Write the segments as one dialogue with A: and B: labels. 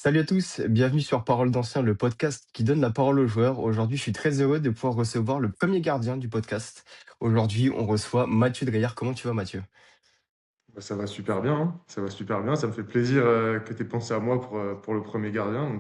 A: Salut à tous, bienvenue sur Parole d'Ancien, le podcast qui donne la parole aux joueurs. Aujourd'hui, je suis très heureux de pouvoir recevoir le premier gardien du podcast. Aujourd'hui, on reçoit Mathieu Dreyer. Comment tu vas, Mathieu?
B: Bah, ça va super bien, hein. Ça va super bien. Ça me fait plaisir que tu aies pensé à moi pour le premier gardien.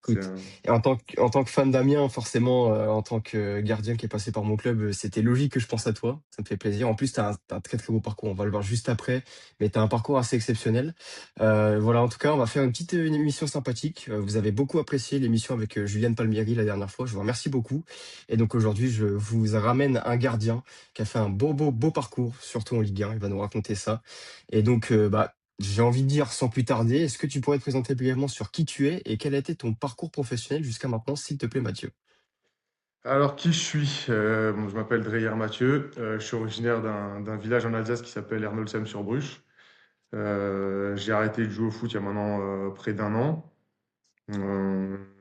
B: C'est
A: Écoute,
B: un-
A: et en tant que fan d'Amiens, forcément, en tant que gardien qui est passé par mon club, c'était logique que je pense à toi. Ça me fait plaisir. En plus, t'as un très très beau parcours. On va le voir juste après, mais t'as un parcours assez exceptionnel. Voilà, en tout cas, on va faire une petite une émission sympathique. Vous avez beaucoup apprécié l'émission avec Juliane Palmieri la dernière fois. Je vous remercie beaucoup. Et donc aujourd'hui, je vous ramène un gardien qui a fait un beau parcours, surtout en Ligue 1. Il va nous raconter ça. Et donc, j'ai envie de dire sans plus tarder, est-ce que tu pourrais te présenter brièvement sur qui tu es et quel a été ton parcours professionnel jusqu'à maintenant, s'il te plaît, Mathieu?
B: Alors, qui je suis? Bon, je m'appelle Dreyer Mathieu. Je suis originaire d'un village en Alsace qui s'appelle Ernolsheim-sur-Bruche. J'ai arrêté de jouer au foot il y a maintenant près d'un an.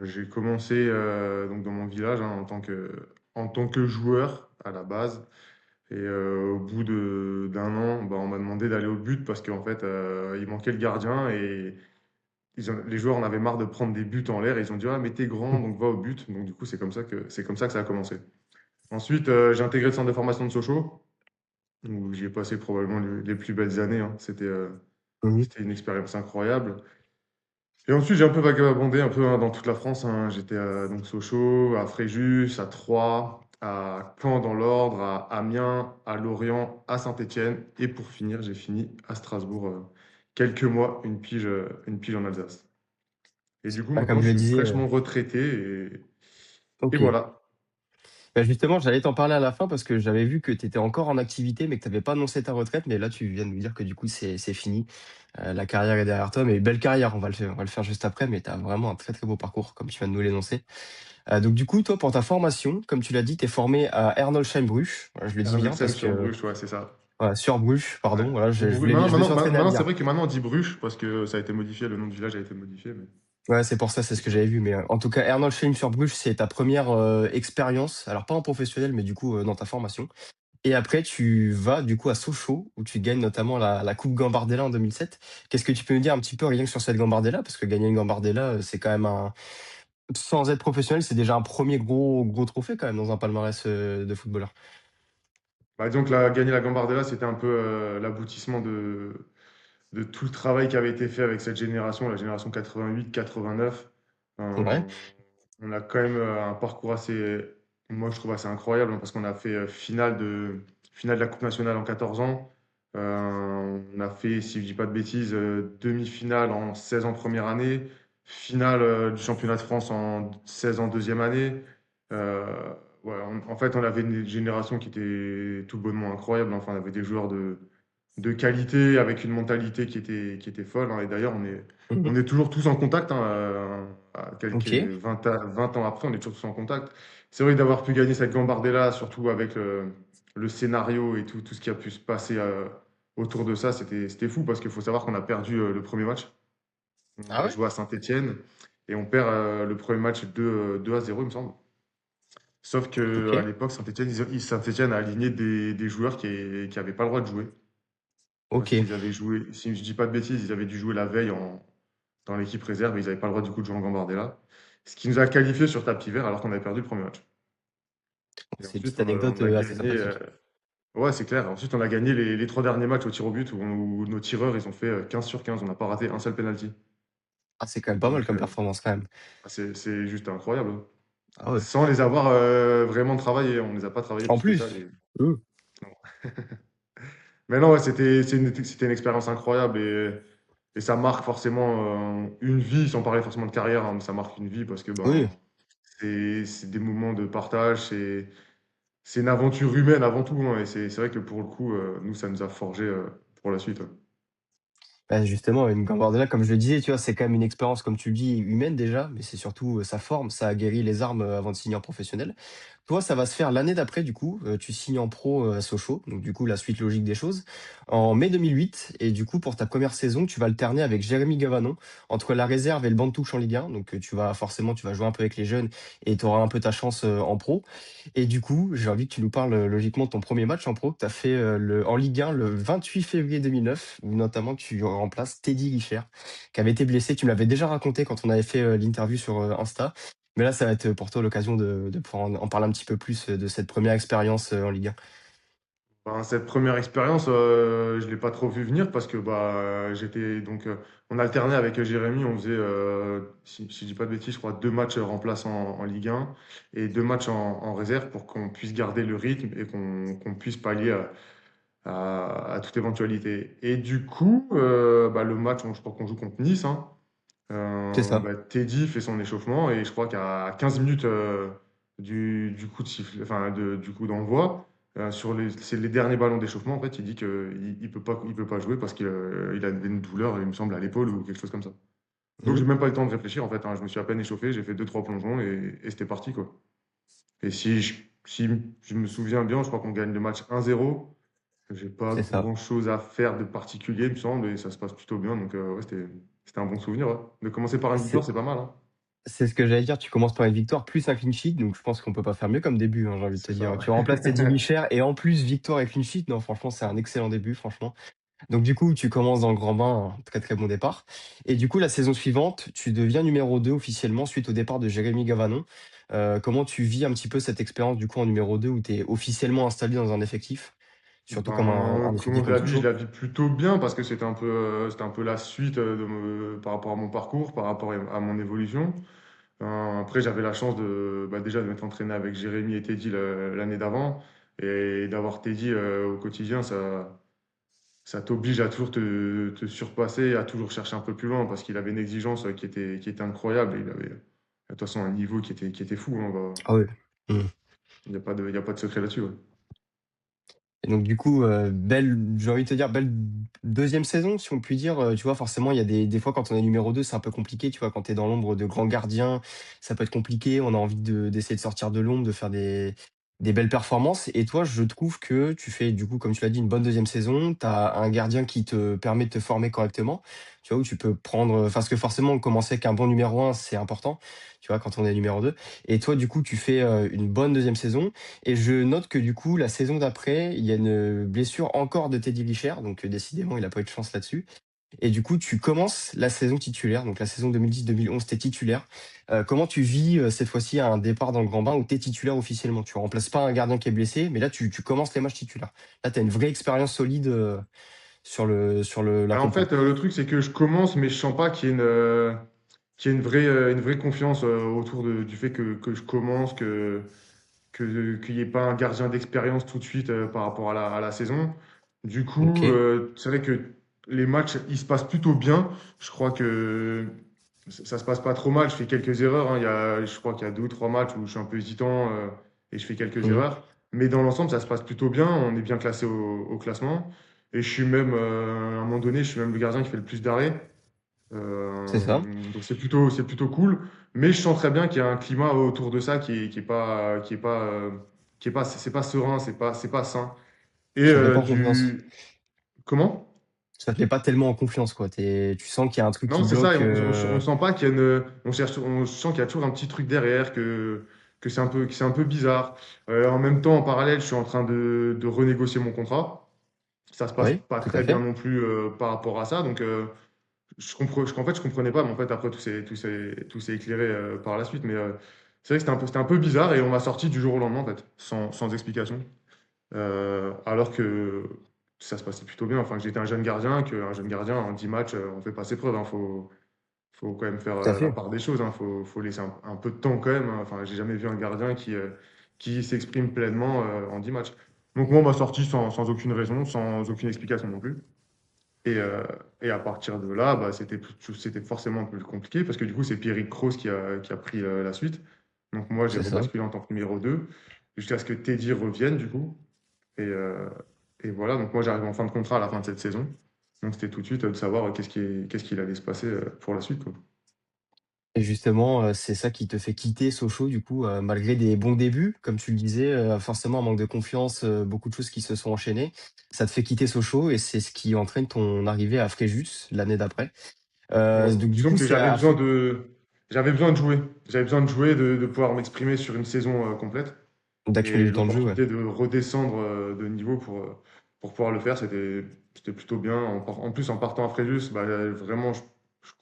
B: J'ai commencé donc dans mon village, hein, en tant que joueur à la base. Et au bout d'un an, bah, on m'a demandé d'aller au but parce qu'en fait, il manquait le gardien et les joueurs en avaient marre de prendre des buts en l'air. Et ils ont dit: «Ah, mais t'es grand, donc va au but». Donc du coup, c'est comme ça que ça a commencé. Ensuite, j'ai intégré le centre de formation de Sochaux, où j'y ai passé probablement les plus belles années, hein.
A: Mhm.
B: C'était une expérience incroyable. Et ensuite, j'ai un peu vagabondé un peu, hein, dans toute la France, hein. J'étais à donc Sochaux, à Fréjus, à Troyes, à Caen dans l'Ordre, à Amiens, à Lorient, à Saint-Étienne. Et pour finir, j'ai fini à Strasbourg, quelques mois, une pige en Alsace. Et du coup,
A: Bah, comme
B: maintenant,
A: je
B: je
A: le
B: suis
A: disais,
B: fraîchement retraité et
A: ok.
B: voilà.
A: Bah, justement, j'allais t'en parler à la fin parce que j'avais vu que tu étais encore en activité, mais que tu n'avais pas annoncé ta retraite. Mais là, tu viens de nous dire que du coup, c'est fini. La carrière est derrière toi, mais belle carrière. On va le faire juste après, mais tu as vraiment un très très beau parcours, comme tu viens de nous l'énoncer. Donc, du coup, toi, pour ta formation, comme tu l'as dit, tu es formé à Ernolsheim-Bruch. Voilà, je le dis bien
B: Ernolsheim
A: parce
B: sur
A: que.
B: Bruges, ouais, c'est ça.
A: Voilà, sur Bruch,
B: Ouais.
A: pardon. Voilà,
B: Ou Maintenant,
A: je me suis
B: maintenant,
A: entraîné à le
B: maintenant, c'est
A: dire.
B: vrai que maintenant on dit Bruges parce que ça a été modifié, le nom du village a été modifié. Mais
A: Ouais, c'est pour ça, c'est
B: c'est
A: ce que
B: ça.
A: j'avais vu. Mais en tout cas, Ernolsheim sur Bruges, c'est ta première expérience. Alors, pas en professionnel, mais du coup, dans ta formation. Et après, tu vas du coup à Sochaux, où tu gagnes notamment la Coupe Gambardella en 2007. Qu'est-ce que tu peux nous dire un petit peu rien que sur cette Gambardella? Parce que gagner une Gambardella, c'est quand même un. Sans être professionnel, c'est déjà un premier gros trophée quand même dans un palmarès de footballeur.
B: Bah, disons que gagner la Gambardella, c'était un peu l'aboutissement de tout le travail qui avait été fait avec cette génération, la génération 88-89.
A: Ouais,
B: On a quand même un parcours assez, moi je trouve assez incroyable, hein, parce qu'on a fait finale de la Coupe nationale en 14 ans. On a fait, si je dis pas de bêtises, demi-finale en 16 ans première année, finale du championnat de France en 16 ans deuxième année. Euh, ouais, en fait, on avait une génération qui était tout bonnement incroyable. Enfin, on avait des joueurs de qualité, avec une mentalité qui était folle, hein. Et d'ailleurs,
A: mhm,
B: on est toujours tous en contact, hein, à quelques
A: ok.
B: 20 ans après, on est toujours tous en contact. C'est vrai que d'avoir pu gagner cette Gambardella, surtout avec le scénario et tout ce qui a pu se passer autour de ça, c'était fou parce qu'il faut savoir qu'on a perdu le premier match. On
A: Ah
B: a
A: ouais?
B: joué à Saint-Étienne et on perd le premier match 2-0, il me semble. Sauf
A: Ok.
B: que à l'époque, Saint-Étienne a aligné des joueurs qui n'avaient pas le droit de jouer. Parce
A: Ok.
B: qu'ils avaient joué, si je dis pas de bêtises, ils avaient dû jouer la veille dans l'équipe réserve et ils n'avaient pas le droit du coup de jouer en Gambardella. Ce qui nous a qualifiés sur tapis vert alors qu'on avait perdu le premier match. Et
A: C'est une
B: ensuite,
A: petite
B: on
A: anecdote
B: a
A: assez
B: gagné.
A: sympathique.
B: Ouais, c'est clair. Ensuite, on a gagné les trois derniers matchs au tir au but où nos tireurs ils ont fait 15 sur 15. On n'a pas raté un seul penalty.
A: Ah, c'est quand même pas mal
B: Donc,
A: comme performance quand même.
B: c'est juste incroyable, hein.
A: Ah ouais.
B: Sans les avoir vraiment travaillé. On ne les a pas travaillés
A: En
B: plus que ça.
A: plus. Mm.
B: Mais non, ouais, c'était une expérience incroyable et ça marque forcément une vie, sans parler forcément de carrière, hein, mais ça marque une vie parce que
A: Oui.
B: c'est des moments de partage, c'est une aventure humaine avant tout, hein, et c'est vrai que pour le coup, nous, ça nous a forgé pour la suite, ouais.
A: Bah, justement, une Gambardella, comme je le disais, tu vois, c'est quand même une expérience, comme tu le dis, humaine déjà, mais c'est surtout ça forme, ça aguerrit les armes avant de signer en professionnel. Toi, ça va se faire l'année d'après, du coup, tu signes en pro à Sochaux, donc du coup, la suite logique des choses, en mai 2008. Et du coup, pour ta première saison, tu vas alterner avec Jérémy Gavanon entre la réserve et le banc de touche en Ligue 1. Donc, tu vas jouer un peu avec les jeunes et tu auras un peu ta chance en pro. Et du coup, j'ai envie que tu nous parles logiquement de ton premier match en pro que tu as fait en Ligue 1 le 28 février 2009, où notamment tu remplaces Teddy Licher, qui avait été blessé. Tu me l'avais déjà raconté quand on avait fait l'interview sur Insta. Mais là, ça va être pour toi l'occasion de pouvoir en parler un petit peu plus de cette première expérience en Ligue 1.
B: Ben, cette première expérience, je l'ai pas trop vu venir parce que j'étais donc on alternait avec Jérémy, on faisait si je dis pas de bêtises, je crois 2 matchs remplaçants en Ligue 1 et 2 matchs en réserve pour qu'on puisse garder le rythme et qu'on puisse pallier à toute éventualité. Et du coup, le match, je crois qu'on joue contre Nice, hein.
A: C'est ça.
B: Teddy fait son échauffement et je crois qu'à 15 minutes du coup de sifflet, enfin du coup d'envoi, c'est les derniers ballons d'échauffement, en fait, il dit qu'il peut pas jouer parce qu'il a une douleur, il me semble, à l'épaule ou quelque chose comme ça. Donc
A: Mhm.
B: j'ai même pas eu le temps de réfléchir en fait, hein. Je me suis à peine échauffé, j'ai fait deux trois plongeons et c'était parti quoi. Et si je me souviens bien, je crois qu'on gagne le match 1-0. J'ai pas
A: C'est ça.
B: grand-chose à faire de particulier, il me semble, et ça se passe plutôt bien. Donc, ouais, c'était un bon souvenir, ouais. De commencer par une victoire,
A: C'est
B: c'est pas mal, hein.
A: c'est ce que j'allais dire. Tu commences par une victoire plus un clean sheet. Donc je pense qu'on peut pas faire mieux comme début, hein, j'ai envie de te
B: C'est ça,
A: dire.
B: ouais.
A: Tu remplaces Teddy Licher et en plus victoire et clean sheet. Non, franchement, c'est un excellent début, franchement. Donc du coup, tu commences dans le grand bain, un très très bon départ. Et du coup, la saison suivante, tu deviens numéro 2 officiellement suite au départ de Jérémy Gavanon. Comment tu vis un petit peu cette expérience du coup en numéro 2 où tu es officiellement installé dans un effectif, surtout comme un
B: Comment
A: effectif
B: je
A: comme
B: la vis? Je
A: toujours?
B: la vis plutôt bien parce que c'était un peu la suite par rapport à mon parcours, par rapport à mon évolution. Après, j'avais la chance déjà de m'être entraîné avec Jérémy et Teddy l'année d'avant et d'avoir Teddy au quotidien, ça t'oblige à toujours te surpasser, à toujours chercher un peu plus loin parce qu'il avait une exigence qui était incroyable. Il avait, de toute façon, un niveau qui était fou, hein.
A: Ah ouais. Mmh.
B: Il y a pas de secret là-dessus, ouais.
A: Et donc du coup, belle j'ai envie de te dire belle deuxième saison si on peut dire, tu vois? Forcément, il y a des fois quand on est numéro 2 c'est un peu compliqué, tu vois? Quand tu es dans l'ombre de grands gardiens, ça peut être compliqué. On a envie d'essayer de sortir de l'ombre, de faire des belles performances et toi, je trouve que tu fais du coup, comme tu l'as dit, une bonne deuxième saison. Tu as un gardien qui te permet de te former correctement, tu vois? Où tu peux prendre, parce que forcément commencer avec un bon numéro 1 c'est important, tu vois? Quand on est numéro 2 et toi, du coup, tu fais, une bonne deuxième saison et je note que du coup, la saison d'après, il y a une blessure encore de Teddy Licher, donc décidément, il a pas eu de chance là-dessus. Et du coup, tu commences la saison titulaire, donc la saison 2010-2011, tu es titulaire. Comment tu vis cette fois-ci un départ dans le grand bain où tu es titulaire officiellement? Tu remplaces pas un gardien qui est blessé, mais là, tu commences les matchs titulaires. Là, tu as une vraie expérience solide la
B: En
A: compo.
B: fait, le truc, c'est que je commence, mais je sens pas qu'il y ait une vraie confiance autour du fait que je commence, qu'il n'y ait pas un gardien d'expérience tout de suite par rapport à la saison. Du coup,
A: Ok.
B: c'est vrai que les matchs, ils se passent plutôt bien. Je crois que ça se passe pas trop mal. Je fais quelques erreurs, hein. Je crois qu'il y a 2 ou 3 matchs où je suis un peu hésitant et je fais quelques
A: Mhm.
B: erreurs. Mais dans l'ensemble, ça se passe plutôt bien. On est bien classé au classement. Et je suis même, à un moment donné, je suis même le gardien qui fait le plus d'arrêts.
A: C'est ça.
B: Donc c'est plutôt cool, mais je sens très bien qu'il y a un climat autour de ça c'est pas serein, c'est pas sain. Et
A: Ça te met pas en confiance.
B: comment?
A: Ça te met pas tellement en confiance, quoi. Tu sens qu'il y a un truc
B: Non,
A: qui
B: c'est ça, et
A: bloque.
B: on sent pas qu'il y a on sent qu'il y a toujours un petit truc derrière, que c'est un peu bizarre. En même temps, en parallèle, je suis en train de renégocier mon contrat. Ça se passe
A: Oui,
B: pas
A: tout à
B: très bien
A: fait.
B: non plus par rapport à ça, donc en fait, je comprenais pas, mais en fait, après, tout s'est éclairé par la suite. Mais c'est vrai que c'était un peu bizarre et on m'a sorti du jour au lendemain, en fait, sans explication. Alors que ça se passait plutôt bien. Enfin, que j'étais un jeune gardien, qu'un jeune gardien, en 10 matchs, on fait pas ses preuves, hein. Faut quand même faire
A: Tout à
B: la
A: fait.
B: part des choses, hein. Faut laisser un peu de temps quand même, hein. Enfin, j'ai jamais vu un gardien qui s'exprime pleinement en 10 matchs. Donc, moi, on m'a sorti sans aucune raison, sans aucune explication non plus. Et, euh, et à partir de là, c'était forcément plus compliqué parce que du coup, c'est Pierrick Kroos qui a pris la suite. Donc moi, j'ai
A: C'est ça.
B: rebasculé en tant que numéro 2 jusqu'à ce que Teddy revienne du coup. Et, euh, et voilà, donc moi, j'arrive en fin de contrat à la fin de cette saison. Donc c'était tout de suite de savoir qu'est-ce qu'il allait se passer pour la suite, quoi.
A: Et justement, c'est ça qui te fait quitter Sochaux du coup, malgré des bons débuts, comme tu le disais, forcément un manque de confiance, beaucoup de choses qui se sont enchaînées. Ça te fait quitter Sochaux et c'est ce qui entraîne ton arrivée à Fréjus l'année d'après.
B: Ouais,
A: Donc du
B: disons
A: coup,
B: que
A: c'est à
B: j'avais besoin de jouer. J'avais besoin de jouer, de pouvoir m'exprimer sur une saison complète.
A: d'accumuler
B: Et
A: du temps de jeu, ouais.
B: l'opportunité de redescendre de niveau pour pouvoir le faire, c'était plutôt bien. En plus, en partant à Fréjus, bah, vraiment, je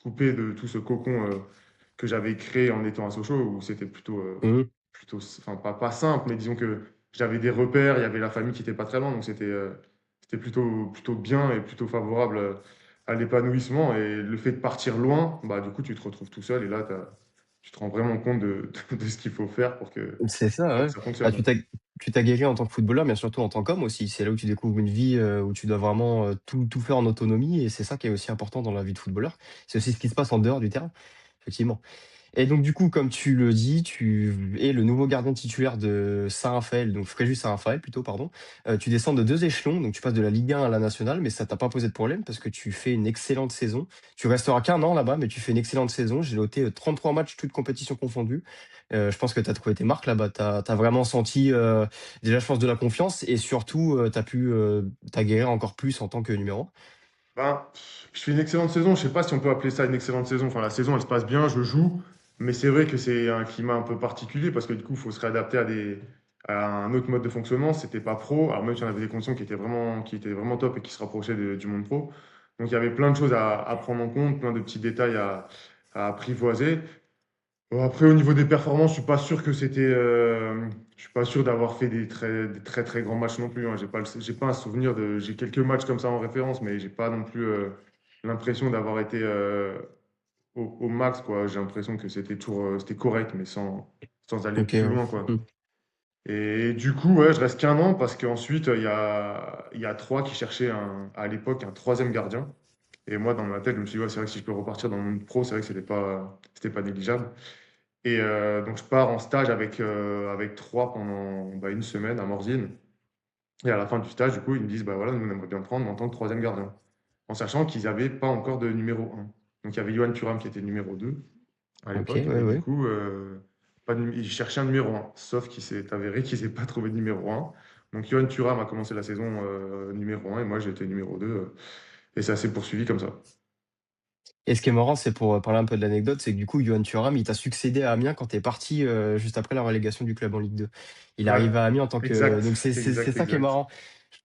B: coupais de tout ce cocon que j'avais créé en étant à Sochaux, où c'était
A: Mhm.
B: plutôt, enfin, pas simple, mais disons que j'avais des repères, il y avait la famille qui était pas très loin, donc c'était plutôt bien et plutôt favorable à l'épanouissement. Et le fait de partir loin, bah, du coup, tu te retrouves tout seul et là, tu te rends vraiment compte de ce qu'il faut faire
A: C'est ça,
B: pour
A: ouais.
B: que ça
A: Bah,
B: fonctionne.
A: tu t'as guéri en tant que footballeur, mais surtout en tant qu'homme aussi. C'est là où tu découvres une vie, où tu dois vraiment, tout faire en autonomie et c'est ça qui est aussi important dans la vie de footballeur. C'est aussi ce qui se passe en dehors du terrain, effectivement. Et donc du coup, comme tu le dis, tu es le nouveau gardien titulaire de Saint-Raphaël, donc Fréjus Saint-Raphaël plutôt, pardon. Tu descends de 2 échelons, donc tu passes de la Ligue 1 à la nationale, mais ça t'a pas posé de problème parce que tu fais une excellente saison. Tu resteras qu'1 an là-bas, mais tu fais une excellente saison. J'ai noté, 33 matchs, toutes compétitions confondues. Je pense que tu as trouvé tes marques là-bas. Tu as vraiment senti, déjà je pense de la confiance et surtout, tu as pu, t'aguerrir encore plus en tant que numéro 1.
B: Ben, je fais une excellente saison. Je sais pas si on peut appeler ça une excellente saison. Enfin, la saison, elle se passe bien, je joue. Mais c'est vrai que c'est un climat un peu particulier parce que du coup, il faut se réadapter à un autre mode de fonctionnement. C'était pas pro. Alors même si on avait des conditions qui étaient vraiment top et qui se rapprochaient du monde pro. Donc il y avait plein de choses à prendre en compte, plein de petits détails à apprivoiser. Bon, après, au niveau des performances, je suis pas sûr d'avoir fait des très très grands matchs non plus, hein. J'ai pas un souvenir j'ai quelques matchs comme ça en référence, mais j'ai pas non plus l'impression d'avoir été au max, quoi. J'ai l'impression que c'était correct, mais sans aller
A: OK,
B: plus
A: ouais.
B: loin, quoi.
A: Mmh.
B: Et du coup, ouais, je reste qu'un an parce qu'ensuite, il y a Troyes qui cherchait à l'époque un troisième gardien. Et moi, dans ma tête, je me suis dit, ouais, c'est vrai que si je peux repartir dans le monde pro, c'est vrai que c'était pas négligeable. Et donc, je pars en stage avec Troyes pendant une semaine à Morzine. Et à la fin du stage, du coup, ils me disent, bah voilà, nous, on aimerait bien te prendre en tant que troisième gardien. En sachant qu'ils n'avaient pas encore de numéro un. Donc, il y avait Johan Thuram qui était numéro 2 à
A: OK,
B: l'époque.
A: ouais,
B: Et du
A: ouais.
B: coup, ils cherchaient un numéro un. Sauf qu'il s'est avéré qu'ils n'avaient pas trouvé de numéro un. Donc, Johan Thuram a commencé la saison numéro un et moi, j'ai été numéro 2. Et ça s'est poursuivi comme ça.
A: Et ce qui est marrant, c'est pour, parler un peu de l'anecdote, c'est que du coup, Yoann Thuram, il t'a succédé à Amiens quand tu es parti, juste après la relégation du club en Ligue 2. Il
B: Ouais,
A: arrive à Amiens en tant que donc
B: exact,
A: c'est
B: exact,
A: ça qui est
B: exact.
A: marrant.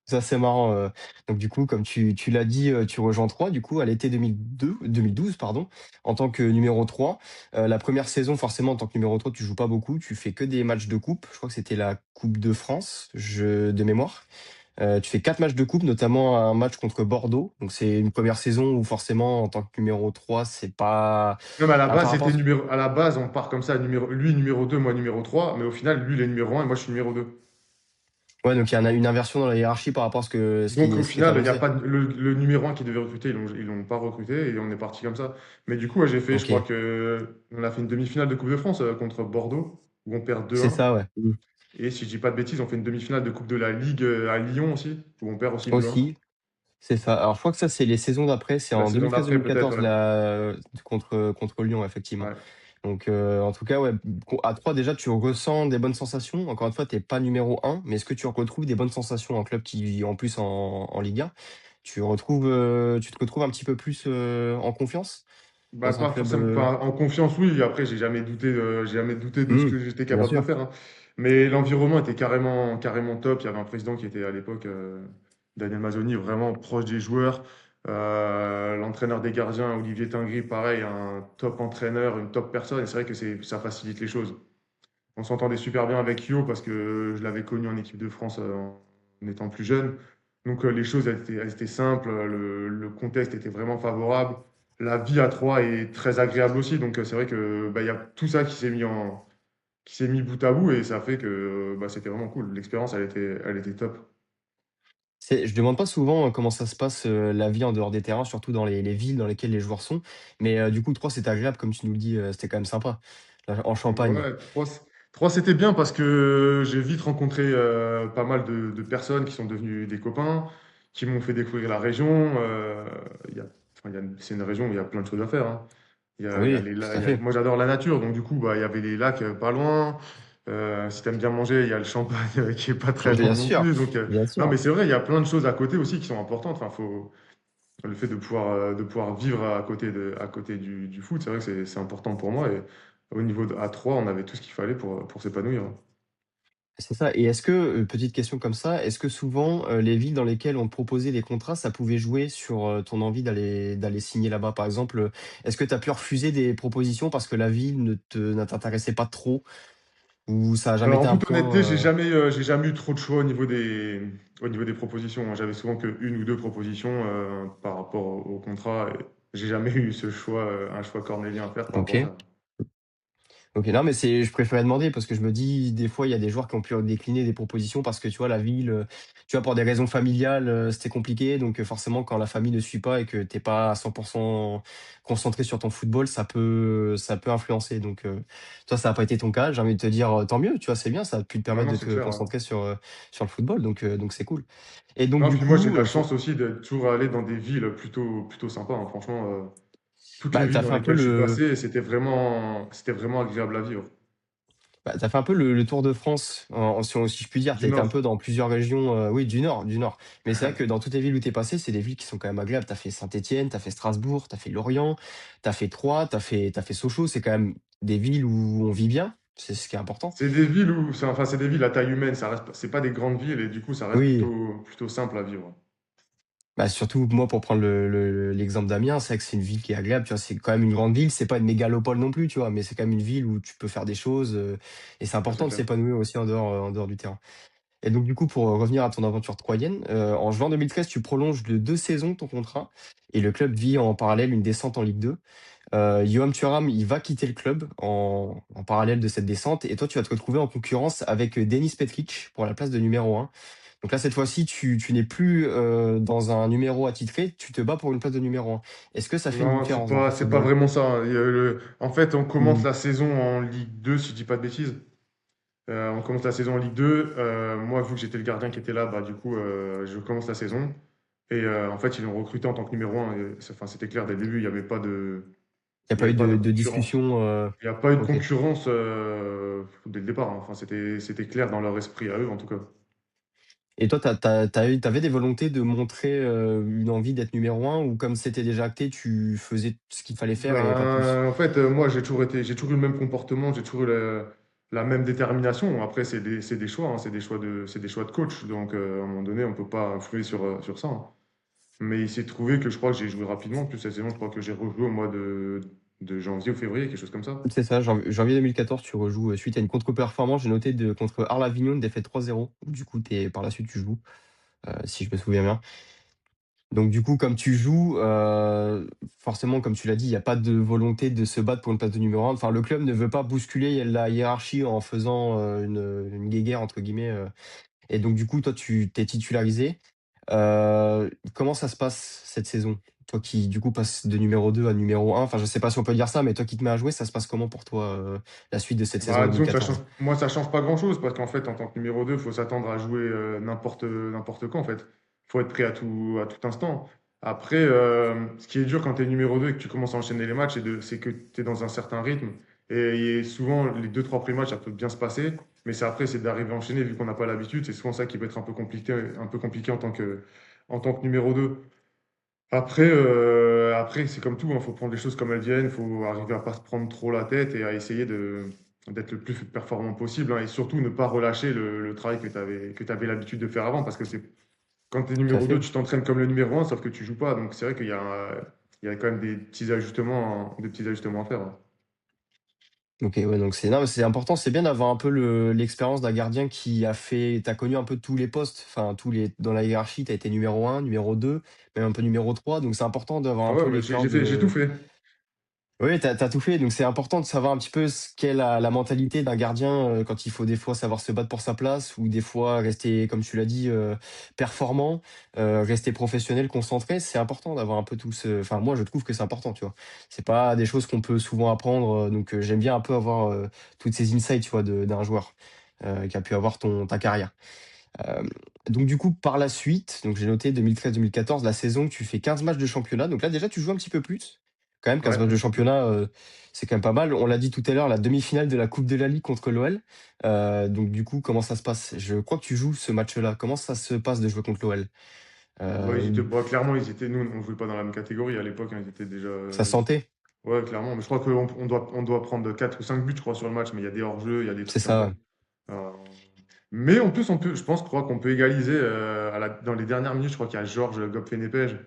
A: Ça, c'est marrant, donc du coup, comme tu l'as dit, tu rejoins Troyes, du coup, à l'été 2012, pardon, en tant que numéro 3. La première saison, forcément, en tant que numéro 3, tu joues pas beaucoup, tu fais que des matchs de coupe. Je crois que c'était la Coupe de France, de mémoire. Tu fais 4 matchs de coupe, notamment un match contre Bordeaux. Donc c'est une première saison où forcément, en tant que numéro 3, c'est pas
B: Non, mais
A: par rapport à ce
B: à la base, on part comme ça, lui numéro 2, moi numéro 3, mais au final, lui, il est numéro un et moi, je suis numéro 2.
A: ouais, donc il y a une inversion dans la hiérarchie par rapport à
B: Donc, au
A: ce qui est
B: final, il n'y a
A: annoncé.
B: pas le numéro un qui devait recruter, ils l'ont pas recruté et on est parti comme ça. Mais du coup, ouais, je crois
A: OK,
B: on a fait une demi-finale de Coupe de France contre Bordeaux, où on perd
A: c'est
B: 2-1.
A: ça, ouais. Mmh.
B: Et si je dis pas de bêtises, on fait une demi-finale de Coupe de la Ligue à Lyon aussi, où on perd aussi 2-1.
A: Aussi, c'est ça. Alors je crois que ça, c'est les saisons d'après, c'est
B: La
A: en
B: saison d'après, peut-être,
A: 2013-2014
B: ouais.
A: la contre Lyon, effectivement.
B: Ouais.
A: Donc en tout cas, ouais, à 3 déjà, tu ressens des bonnes sensations. Encore une fois, tu es pas numéro un, mais est-ce que tu retrouves des bonnes sensations en club qui en plus en Ligue 1? Tu te retrouves un petit peu plus, en confiance
B: Bah,
A: dans un
B: pas
A: club,
B: forcément, enfin, en confiance, oui. Après, j'ai jamais douté de ce
A: mmh,
B: que j'étais
A: bien
B: capable de
A: sûr.
B: faire, hein. Mais l'environnement était carrément, carrément top. Il y avait un président qui était à l'époque, Daniel Mazzoni, vraiment proche des joueurs. L'entraîneur des gardiens, Olivier Tinguy, pareil, un top entraîneur, une top personne. Et c'est vrai que ça facilite les choses. On s'entendait super bien avec Yo parce que je l'avais connu en équipe de France en étant plus jeune. Donc les choses, elles étaient simples, le contexte était vraiment favorable. La vie à Troyes est très agréable aussi. Donc c'est vrai que bah, il y a tout ça qui s'est mis bout à bout et ça fait que bah, c'était vraiment cool. L'expérience, elle était top.
A: Je demande pas souvent, comment ça se passe, la vie en dehors des terrains, surtout dans les villes dans lesquelles les joueurs sont. Mais du coup, 3 c'était agréable comme tu nous le dis, c'était quand même sympa. En Champagne.
B: Ouais, Troyes, c'était bien parce que j'ai vite rencontré pas mal de personnes qui sont devenues des copains, qui m'ont fait découvrir la région. Il y a, enfin, c'est une région où il y a plein de choses à faire, hein. Il y a
A: Oui,
B: les
A: tout
B: lacs,
A: à fait.
B: moi j'adore la nature, donc du coup bah, il y avait les lacs pas loin. Si t'aimes bien manger, il y a le champagne qui est pas très loin
A: Bien
B: non
A: sûr,
B: plus. Donc,
A: bien
B: non, mais
A: sûr.
B: c'est vrai, il y a plein de choses à côté aussi qui sont importantes. Enfin, le fait de pouvoir vivre à côté du foot, c'est vrai que c'est important pour moi. Et au niveau à 3 on avait tout ce qu'il fallait pour s'épanouir.
A: C'est ça. Et est-ce que, petite question comme ça, est-ce que souvent, les villes dans lesquelles on te proposait des contrats, ça pouvait jouer sur, ton envie d'aller signer là-bas? Par exemple, est-ce que tu as pu refuser des propositions parce que la ville ne t'intéressait pas trop? Ou ça a jamais
B: En
A: été un
B: toute honnêteté,
A: point,
B: j'ai jamais eu trop de choix au niveau des propositions, hein. J'avais souvent que 1 ou 2 propositions, par rapport au contrat et j'ai jamais eu ce choix, un choix cornélien à faire par rapport à
A: OK.
B: ça.
A: OK, non, mais je préférais demander parce que je me dis, des fois, il y a des joueurs qui ont pu décliner des propositions parce que, tu vois, la ville, tu vois, pour des raisons familiales, c'était compliqué. Donc, forcément, quand la famille ne suit pas et que tu es pas à 100 concentré sur ton football, ça peut influencer. Donc, toi, ça a pas été ton cas. J'ai envie de te dire, tant mieux, tu vois, c'est bien, ça a pu te
B: Non,
A: permettre
B: non,
A: de
B: c'est
A: te
B: clair, ouais.
A: concentrer sur le football. Donc c'est cool. Et donc,
B: Non,
A: du
B: puis moi, j'ai
A: coup,
B: de la chance
A: pour
B: aussi d'être toujours allé dans des villes plutôt sympas, hein. Franchement, toutes les
A: bah, tu
B: villes
A: as
B: dans
A: fait un peu
B: lesquelles je suis
A: le
B: passé, c'était vraiment agréable à vivre.
A: Bah, tu fait un peu le tour de France, si je puis dire. Tu
B: Du
A: as été un
B: Nord.
A: peu dans plusieurs régions, oui, du Nord. Mais c'est vrai que dans toutes les villes où tu es passé, c'est des villes qui sont quand même agréables. Tu as fait Saint-Étienne, tu as fait Strasbourg, tu as fait Lorient, tu as fait Troyes, tu as fait Sochaux. C'est quand même des villes où on vit bien, c'est ce qui est important.
B: C'est des villes à taille humaine, c'est pas des grandes villes et du coup, ça reste
A: Oui,
B: plutôt simple à vivre.
A: bah, surtout moi pour prendre l'exemple d'Amiens, c'est vrai que c'est une ville qui est agréable, tu vois? C'est quand même une grande ville, c'est pas une mégalopole non plus, tu vois? Mais c'est quand même une ville où tu peux faire des choses, et c'est
B: Ouais, c'est
A: important de
B: clair.
A: s'épanouir aussi en dehors du terrain. Et donc du coup, pour revenir à ton aventure troyenne, en juin 2013, tu prolonges de 2 saisons ton contrat et le club vit en parallèle une descente en Ligue 2. Yoann Thuram, il va quitter le club en parallèle de cette descente et toi, tu vas te retrouver en concurrence avec, Denis Petric pour la place de numéro 1. Donc là, cette fois-ci, tu n'es plus, dans un numéro attitré, tu te bats pour une place de numéro 1. Est-ce que ça fait une
B: Non,
A: différence dans ton
B: c'est pas
A: football?
B: vraiment ça, hein. En fait, on commence
A: Mmh.
B: la saison en Ligue 2, si je dis pas de bêtises. On commence la saison en Ligue 2. Moi, vu que j'étais le gardien qui était là, bah, du coup, je commence la saison. Et en fait, ils l'ont recruté en tant que numéro 1. Enfin, c'était clair dès le début,
A: Il y a
B: il y
A: pas
B: avait
A: eu
B: pas de
A: de
B: concurrence.
A: discussion,
B: Il n'y a pas eu de
A: OK.
B: concurrence dès le départ, hein. Enfin, c'était clair dans leur esprit à eux, en tout cas.
A: Et toi, tu avais des volontés de montrer, une envie d'être numéro 1 ou comme c'était déjà acté, tu faisais ce qu'il fallait faire et pas plus?
B: Ben, en fait, moi, j'ai toujours eu le même comportement, j'ai toujours eu la même détermination. Après, c'est des choix, hein, c'est des choix de coach. Donc, à un moment donné, on peut pas influer sur ça, hein. Mais il s'est trouvé que je crois que j'ai joué rapidement. En plus, cette saison, je crois que j'ai rejoué au mois de janvier ou février, quelque chose comme ça.
A: C'est ça, janvier 2014, tu rejoues, suite à une contre-performance, j'ai noté contre Arles Avignon, une défaite 3-0, où du coup, par la suite, tu joues, si je me souviens bien. Donc du coup, comme tu joues, forcément, comme tu l'as dit, il y a pas de volonté de se battre pour une place de numéro 1. Enfin, le club ne veut pas bousculer la hiérarchie en faisant, une «guéguerre» entre guillemets, et donc du coup, toi, tu t'es titularisé. Comment ça se passe cette saison? Toi qui, du coup, passes de numéro 2 à numéro 1, enfin, je sais pas si on peut dire ça, mais toi qui te mets à jouer, ça se passe comment pour toi, la suite de cette saison
B: Bah, disons que
A: deux mille quatorze?
B: moi, ça change pas grand-chose parce qu'en fait, en tant que numéro 2, il faut s'attendre à jouer n'importe quand, en fait. Il faut être prêt à tout instant. Après, ce qui est dur quand tu es numéro 2 et que tu commences à enchaîner les matchs, c'est que tu es dans un certain rythme. Et souvent, les deux trois premiers matchs, ça peut bien se passer. Mais c'est après, c'est d'arriver à enchaîner vu qu'on n'a pas l'habitude. C'est souvent ça qui peut être un peu compliqué en tant que numéro 2. Après c'est comme tout, il faut prendre les choses comme elles viennent, il faut arriver à pas se prendre trop la tête et à essayer d'être le plus performant possible, hein, et surtout ne pas relâcher le travail que tu avais l'habitude de faire avant parce que quand tu es
A: Tout à
B: numéro 2
A: fait.
B: tu t'entraînes comme le numéro 1 sauf que tu joues pas. Donc c'est vrai il y a quand même des petits ajustements à faire, ouais.
A: OK, ouais, donc non, mais c'est important, c'est bien d'avoir un peu l'expérience d'un gardien qui a fait tu connu un peu tous les postes, enfin tous les dans la hiérarchie, tu as été numéro 1, numéro 2, même un peu numéro 3, donc c'est important d'avoir
B: Ah
A: un
B: ouais,
A: peu
B: bah,
A: l'expérience
B: j'ai tout
A: de.
B: fait.
A: Oui, tu as tout fait, donc c'est important de savoir un petit peu ce qu'est la mentalité d'un gardien, quand il faut des fois savoir se battre pour sa place ou des fois rester, comme tu l'as dit, performant, rester professionnel, concentré. C'est important d'avoir un peu tout ce enfin moi je trouve que c'est important, tu vois? C'est pas des choses qu'on peut souvent apprendre, donc j'aime bien un peu avoir, toutes ces insights, tu vois, d'un joueur, qui a pu avoir ta carrière. Hem, donc du coup, par la suite, donc j'ai noté 2013-2014, la saison, tu fais 15 matchs de championnat. Donc là, déjà, tu joues un petit peu plus. Quand même, 15
B: Ouais,
A: matchs
B: un
A: de
B: petit peu.
A: championnat, c'est quand même pas mal. On l'a dit tout à l'heure, la demi-finale de la coupe de la Ligue contre l'OL. Donc du coup, comment ça se passe? Je crois que tu joues ce match-là. Comment ça se passe de jouer contre l'OL?
B: Bah,
A: Ou
B: clairement, nous, on jouait pas dans la même catégorie à l'époque, hein, ils étaient déjà.
A: ça se sentait?
B: Ouais, clairement. Mais je crois on doit prendre 4 ou 5 buts, je crois, sur le match. Mais il y a des hors-jeux, il y a des
A: C'est
B: trucs un peu.
A: ça, ouais.
B: Euh, Mais en plus, je crois qu'on peut égaliser dans les dernières minutes. Je crois qu'il y a Georges Gopfenepej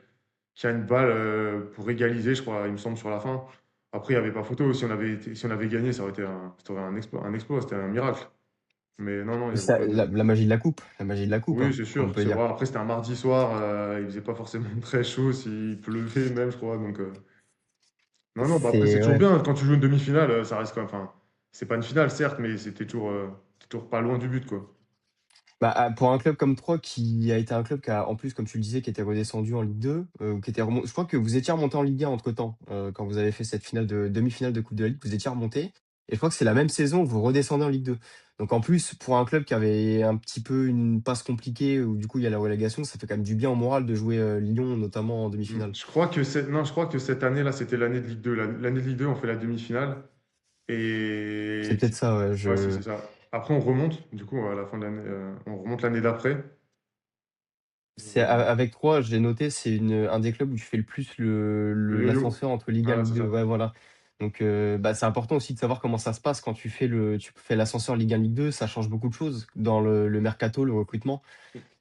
B: qui a une balle pour égaliser, je crois, il me semble, sur la fin. Après, il n'y avait pas photo. Si on avait gagné, ça aurait un exploit, c'était un miracle. Mais non, non, il n'y avait
A: Ça,
B: pas de.
A: la magie de la coupe, la magie de la coupe,
B: Oui,
A: hein,
B: c'est
A: comme on
B: sûr,
A: peut
B: c'est
A: dire.
B: vrai. Après, c'était un mardi soir, il faisait pas forcément très chaud, s'il pleuvait même, je crois. Donc, non, non, bah après, c'est
A: C'est
B: toujours
A: ouais.
B: bien. Quand tu joues une demi-finale, ça reste quand même. Enfin, c'est pas une finale, certes, mais t'es toujours pas loin du but, quoi.
A: Bah, pour un club comme Troyes qui a été un club qui a en plus, comme tu le disais, qui était redescendu en Ligue 2, ou qui était remon je crois que vous étiez remonté en Ligue 1 entre-temps, quand vous avez fait cette finale de demi-finale de coupe de la Ligue, vous étiez remonté et je crois que c'est la même saison où vous redescendez en Ligue 2. Donc en plus, pour un club qui avait un petit peu une passe compliquée où du coup il y a la relégation, ça fait quand même du bien au moral de jouer, Lyon notamment en demi-finale.
B: Non, je crois que cette année-là, c'était l'année de Ligue 2. L'année de Ligue 2, on fait la demi-finale.
A: C'est
B: Et
A: peut-être ça, ouais,
B: ouais, si,
A: je
B: c'est ça. Après, on remonte, du coup, à la fin de l'année, on remonte l'année d'après.
A: c'est avec 3, je l'ai noté, c'est un des clubs où tu fais le plus
B: Le yo-yo.
A: l'ascenseur entre Ligue 1 et
B: Voilà,
A: Ligue
B: c'est
A: 2.
B: ça.
A: Ouais, voilà. Donc, bah, c'est important aussi de savoir comment ça se passe quand tu fais l'ascenseur Ligue 1, Ligue 2. Ça change beaucoup de choses dans le mercato, le recrutement.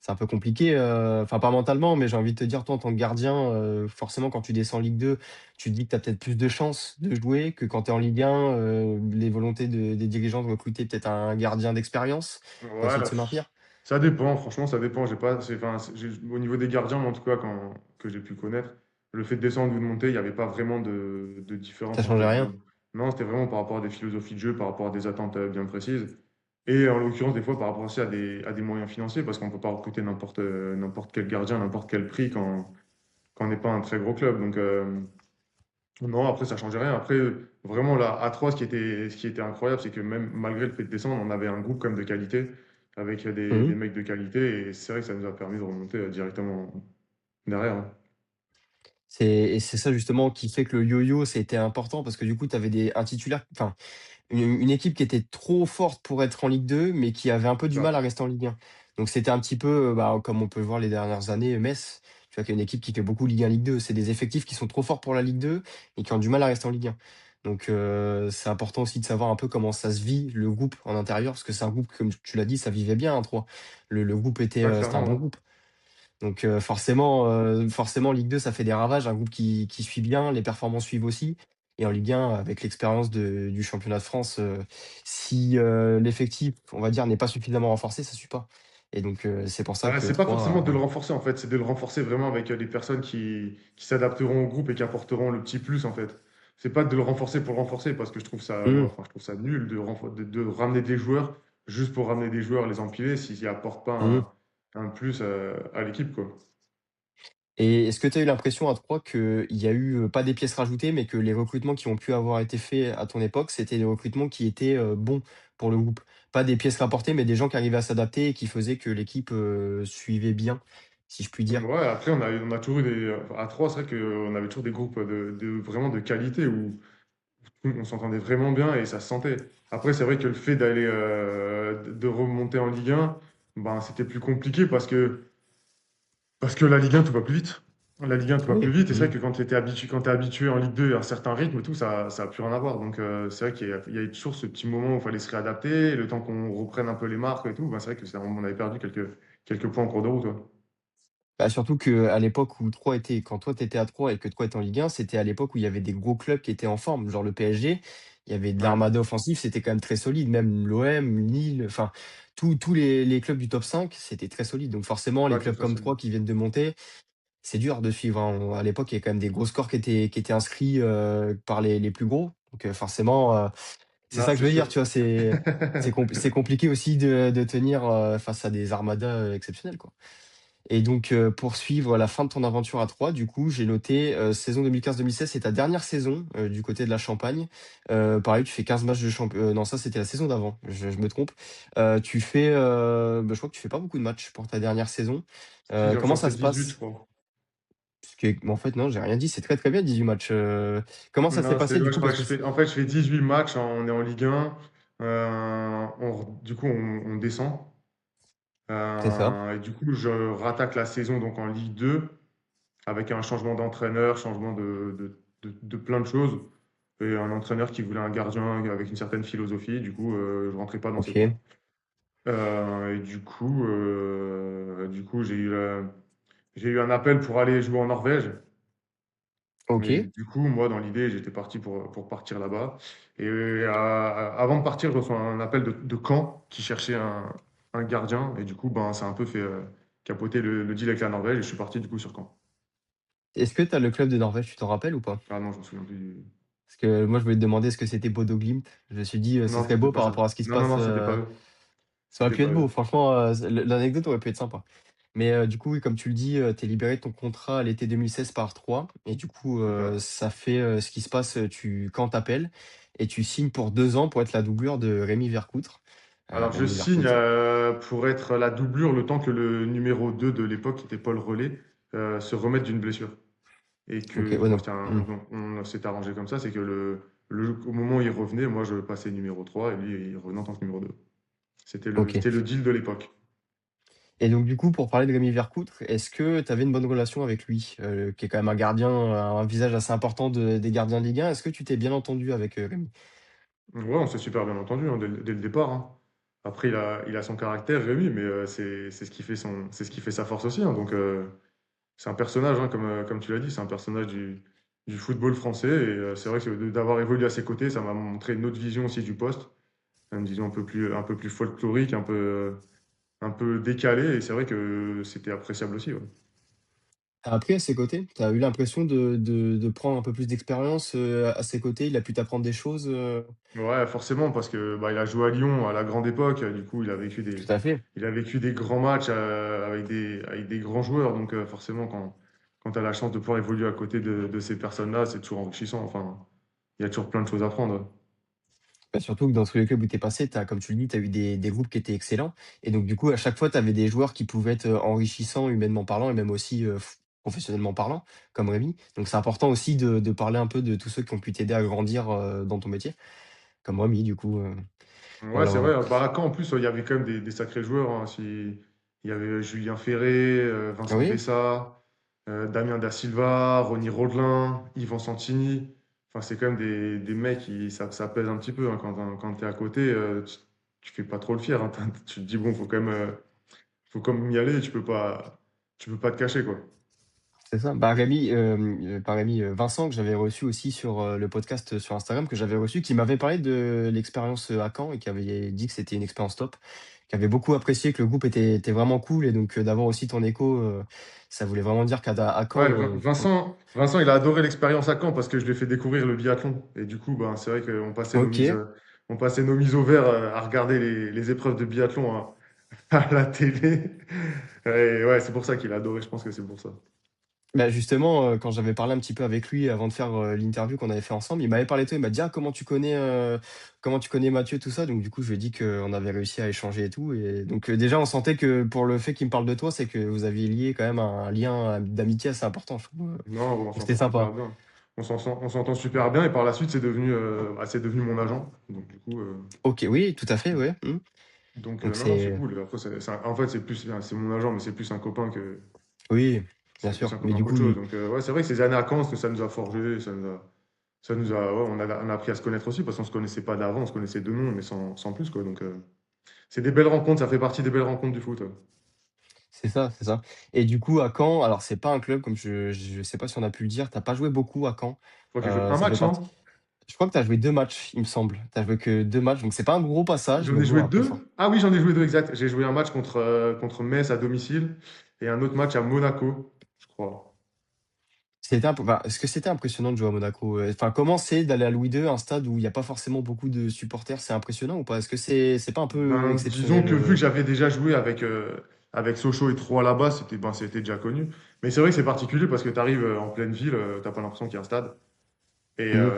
A: C'est un peu compliqué, enfin pas mentalement, mais j'ai envie de te dire, toi, en tant que gardien, forcément, quand tu descends en Ligue 2, tu te dis que tu as peut-être plus de chances de jouer que quand tu es en Ligue 1. Les volontés des dirigeants de recruter peut-être un gardien d'expérience pour essayer de
B: Voilà.
A: se maintenir.
B: Ça dépend, franchement, ça dépend. J'ai pas, enfin, au niveau des gardiens, moi, en tout cas, que j'ai pu connaître, le fait de descendre ou de monter, il n'y avait pas vraiment de
A: Ça
B: différence, en
A: changeait
B: fait.
A: rien?
B: Non, c'était vraiment par rapport à des philosophies de jeu, par rapport à des attentes bien précises. Et en l'occurrence, des fois, par rapport aussi à des moyens financiers, parce qu'on ne peut pas recruter n'importe quel gardien, n'importe quel prix quand on n'est pas un très gros club. Donc, non, après, ça changeait rien. Après, vraiment, là, à 3, ce qui était incroyable, c'est que même malgré le fait de descendre, on avait un groupe quand même de qualité, avec des
A: Mmh.
B: mecs de qualité, et c'est vrai que ça nous a permis de remonter directement derrière, hein.
A: C'est ça justement qui fait que le yo-yo, c'était important parce que du coup, tu avais un titulaire, enfin, une équipe qui était trop forte pour être en Ligue 2, mais qui avait un peu
B: C'est
A: du mal
B: ça.
A: à rester en Ligue 1. Donc c'était un petit peu, bah, comme on peut le voir les dernières années, Metz, tu vois, qui est une équipe qui fait beaucoup Ligue 1, Ligue 2. C'est des effectifs qui sont trop forts pour la Ligue 2 et qui ont du mal à rester en Ligue 1. Donc c'est important aussi de savoir un peu comment ça se vit, le groupe en intérieur, parce que c'est un groupe, comme tu l'as dit, ça vivait bien, hein, 3. Le groupe était,
B: Ouais,
A: c'était un bon
B: clairement, hein.
A: groupe. Donc forcément Ligue 2 ça fait des ravages, un groupe qui suit bien, les performances suivent aussi et en Ligue 1 avec l'expérience du championnat de France, si, l'effectif, on va dire, n'est pas suffisamment renforcé, ça suit pas et donc c'est pour ça
B: Bah,
A: que
B: c'est pas
A: 3
B: forcément de le
A: a
B: renforcer, en fait, c'est de le renforcer vraiment avec des personnes qui s'adapteront au groupe et qui apporteront le petit plus, en fait. C'est pas de le renforcer pour le renforcer, parce que je trouve ça, moi,
A: mmh,
B: enfin, je trouve ça nul de ramener des joueurs juste pour ramener des joueurs, les empiler, s'ils n'apportent pas
A: mmh.
B: un plus à l'équipe, quoi.
A: Et est-ce que tu as eu l'impression à 3 qu'il y a eu, pas des pièces rajoutées, mais que les recrutements qui ont pu avoir été faits à ton époque, c'était des recrutements qui étaient, bons pour le groupe? Pas des pièces rapportées, mais des gens qui arrivaient à s'adapter et qui faisaient que l'équipe, suivait bien, si je puis dire?
B: Ouais, après, on a toujours eu à 3, c'est vrai qu'on avait toujours des groupes vraiment de qualité où on s'entendait vraiment bien et ça se sentait. Après, c'est vrai que le fait de remonter en Ligue 1, ben, c'était plus compliqué parce que la Ligue 1, tout va plus vite. La Ligue 1, tout va plus
A: Oui.
B: vite. Et c'est
A: Mmh.
B: vrai que quand tu es habitué en Ligue 2 à un certain rythme et tout, ça a plus rien à voir. Donc, c'est vrai il y a eu toujours ce petit moment où il fallait se réadapter. Le temps qu'on reprenne un peu les marques et tout, ben, c'est vrai que on avait perdu quelques points en cours de route, ouais.
A: Bah, surtout qu'à l'époque où 3 était quand toi tu étais à 3 et que 3 était en Ligue 1, c'était à l'époque où il y avait des gros clubs qui étaient en forme, genre le PSG, il y avait de
B: Ouais,
A: l'armada offensif, c'était quand même très solide, même l'OM, Lille, enfin tous les clubs du top 5, c'était très solide. Donc forcément, les
B: ouais, c'est
A: clubs
B: très
A: comme
B: solide.
A: 3 qui viennent de monter, c'est dur de suivre, hein. À l'époque, il y a quand même des gros scores qui étaient inscrits, par les plus gros. Donc forcément, c'est
B: Non,
A: ça que je
B: c'est
A: veux dire,
B: sûr.
A: tu vois? C'est compliqué aussi de tenir, face à des armadas, exceptionnels, quoi. Et donc, pour suivre la fin de ton aventure à 3, du coup, j'ai noté, saison 2015-2016, c'est ta dernière saison, du côté de la Champagne. Pareil, tu fais 15 matchs de champ non, ça, c'était la saison d'avant, je me trompe. Tu fais, bah, je crois que tu fais pas beaucoup de matchs pour ta dernière saison.
B: Si,
A: Comment
B: j'en
A: ça
B: fais
A: se
B: 18, je
A: passe?
B: crois.
A: Parce que en fait, non, j'ai rien dit, c'est très, très bien 18 matchs. Comment ça s'est
B: Non,
A: passé, du
B: ouais, je
A: coup?
B: crois
A: Parce
B: que
A: que c
B: en fait, je fais 18 matchs, on est en Ligue 1. Du coup, on descend.
A: c'est ça,
B: Et du coup, je rattaque la saison donc en Ligue 2 avec un changement d'entraîneur, changement de plein de choses. Et un entraîneur qui voulait un gardien avec une certaine philosophie. Du coup, je rentrais pas dans ses
A: OK.
B: plans. Et du coup, j'ai eu un appel pour aller jouer en Norvège. Et
A: OK.
B: du coup, moi, dans l'idée, j'étais parti pour partir là-bas. Et avant de partir, je reçois un appel de Caen qui cherchait un gardien. Et du coup, ben, ça a un peu fait capoter le deal avec la Norvège. Et je suis parti du coup sur Caen.
A: Est-ce que tu as le club de Norvège, tu t'en rappelles ou pas?
B: Ah non, je me souviens plus.
A: Parce que moi, je voulais te demander est-ce que c'était Bodo Glimt? Je me suis dit, ce
B: Non,
A: serait
B: c'était
A: beau
B: pas
A: par
B: ça.
A: rapport à ce qui se
B: Non, non,
A: passe,
B: non, c'était pas eux.
A: ça aurait
B: C'était
A: pu
B: pas
A: être beau
B: eux.
A: franchement, l'anecdote aurait pu être sympa. Mais, du coup, oui, comme tu le dis, tu es libéré de ton contrat à l'été 2016 par 3 et du coup,
B: C'est ça.
A: ça fait, ce qui se passe, tu quand tu appelles et tu signes pour 2 ans pour être la doublure de Rémi Vercoutre.
B: Alors, je
A: Rémi
B: signe
A: Vercoutre
B: pour être la doublure le temps que le numéro 2 de l'époque, qui était Paul Relais, se remette d'une blessure. Et
A: OK,
B: que
A: ouais,
B: bon,
A: donc mmh,
B: on s'est arrangé comme ça, c'est que au moment où il revenait, moi je passais numéro 3 et lui il revenait en tant que numéro 2.
A: OK.
B: C'était le deal de l'époque.
A: Et donc du coup, pour parler de Rémi Vercoutre, est-ce que tu avais une bonne relation avec lui? Qui est quand même un gardien, un visage assez important des gardiens de Ligue 1. Est-ce que tu t'es bien entendu avec, Rémi?
B: Ouais, on s'est super bien entendu hein, dès le départ, hein. Après, il a son caractère, Rémi, mais c'est ce qui fait c'est ce qui fait sa force aussi, hein. Donc, c'est un personnage, hein, comme tu l'as dit, c'est un personnage du football français. Et c'est vrai que d'avoir évolué à ses côtés, ça m'a montré une autre vision aussi du poste, une vision un peu plus folklorique, un peu décalée. Et c'est vrai que c'était appréciable aussi, ouais.
A: Tu as appris à ses côtés? Tu as eu l'impression de prendre un peu plus d'expérience, à ses côtés? Il a pu t'apprendre des choses,
B: Ouais, forcément, parce que bah, il a joué à Lyon à la grande époque. Du coup,
A: Tout à fait.
B: il a vécu des grands matchs avec des grands joueurs. Donc, forcément, quand tu as la chance de pouvoir évoluer à côté de ces personnes-là, c'est toujours enrichissant. Enfin, il y a toujours plein de choses à apprendre.
A: Bah, surtout que dans tous les clubs où tu es passé, tu comme tu le dis, tu as eu des groupes qui étaient excellents et donc du coup, à chaque fois, tu avais des joueurs qui pouvaient être, enrichissants humainement parlant et même aussi, professionnellement parlant, comme Rémi. Donc c'est important aussi de parler un peu de tous ceux qui ont pu t'aider à grandir, dans ton métier, comme Rémi du coup,
B: Ouais,
A: voilà,
B: c'est
A: voilà.
B: vrai. Bah, à Caen, en plus, il y avait quand même des sacrés joueurs, hein. Il y avait Julien Ferré, Vincent
A: Oui,
B: Bessa, Damien Da Silva, Ronny Rodelin, Yvan Santini. Enfin, c'est quand même des mecs ça pèse un petit peu hein, quand tu es à côté. Tu fais pas trop le fier, hein. Tu te dis, bon, faut quand même y aller. Tu peux pas te cacher, quoi.
A: c'est ça. Bah, Rémi, pas Rémi, Vincent que j'avais reçu aussi sur, le podcast, sur Instagram que j'avais reçu, qui m'avait parlé de l'expérience, à Caen et qui avait dit que c'était une expérience top, qui avait beaucoup apprécié, que le groupe était vraiment cool et donc, d'avoir aussi ton écho, ça voulait vraiment dire à
B: Ouais,
A: Caen, on
B: Vincent, il a adoré l'expérience à Caen parce que je lui ai fait découvrir le biathlon. Et du coup, ben, c'est vrai qu'on
A: OK.
B: on passait nos mises au vert à regarder les épreuves de biathlon à la télé. Et ouais, c'est pour ça qu'il a adoré, je pense que c'est pour ça.
A: Bah, justement, quand j'avais parlé un petit peu avec lui avant de faire, l'interview qu'on avait fait ensemble, il m'avait parlé de toi, il m'a dit: «Ah comment tu connais Mathieu?» tout ça, donc du coup, je lui ai dit qu'on avait réussi à échanger et tout et donc, déjà on sentait que pour le fait qu'il me parle de toi, c'est que vous aviez lié quand même un lien, d'amitié assez important, je trouve,
B: Non, bon, on
A: donc c'était
B: s'entend super
A: sympa.
B: bien. On s'entend super bien et par la suite, c'est devenu mon agent.
A: OK, oui, tout à fait, ouais, mmh, donc
B: Non, non, c'est
A: c'est
B: cool. Après, en fait, c'est mon agent, mais c'est plus un copain
A: oui, bien sûr, mais du
B: qu'autre
A: coup,
B: chose. Donc, ouais, c'est vrai que ces années à Caen, ça nous a forgé, ouais, on a appris à se connaître aussi parce qu'on se connaissait pas d'avant, on se connaissait de nom, mais sans plus, quoi. Donc, c'est des belles rencontres, ça fait partie des belles rencontres du foot, ouais.
A: c'est ça et du coup à Caen, alors c'est pas un club comme je sais pas si on a pu le dire, tu as pas joué beaucoup à Caen,
B: Je crois que j'ai joué un
A: ça fait
B: match,
A: partie.
B: non?
A: Je crois que tu as joué 2 matchs, il me semble. Tu as joué que 2 matchs, donc c'est pas un gros passage,
B: J'en
A: mais
B: ai
A: bon
B: joué
A: après for
B: deux. Ah oui, j'en ai joué deux, exact. J'ai joué un match contre Metz à domicile et un autre match à Monaco, je crois.
A: c'était un peu bah, est-ce que c'était impressionnant de jouer à Monaco? Enfin, comment c'est d'aller à Louis II, un stade où il y a pas forcément beaucoup de supporters? C'est impressionnant ou pas? Est-ce que c'est pas un peu
B: Ben, disons
A: exceptionnel,
B: que vu que j'avais déjà joué avec Sochaux et Troyes là-bas, c'était déjà connu. Mais c'est vrai que c'est particulier parce que tu arrives en pleine ville, t'as pas l'impression qu'il y a un stade. Et
A: Mmh,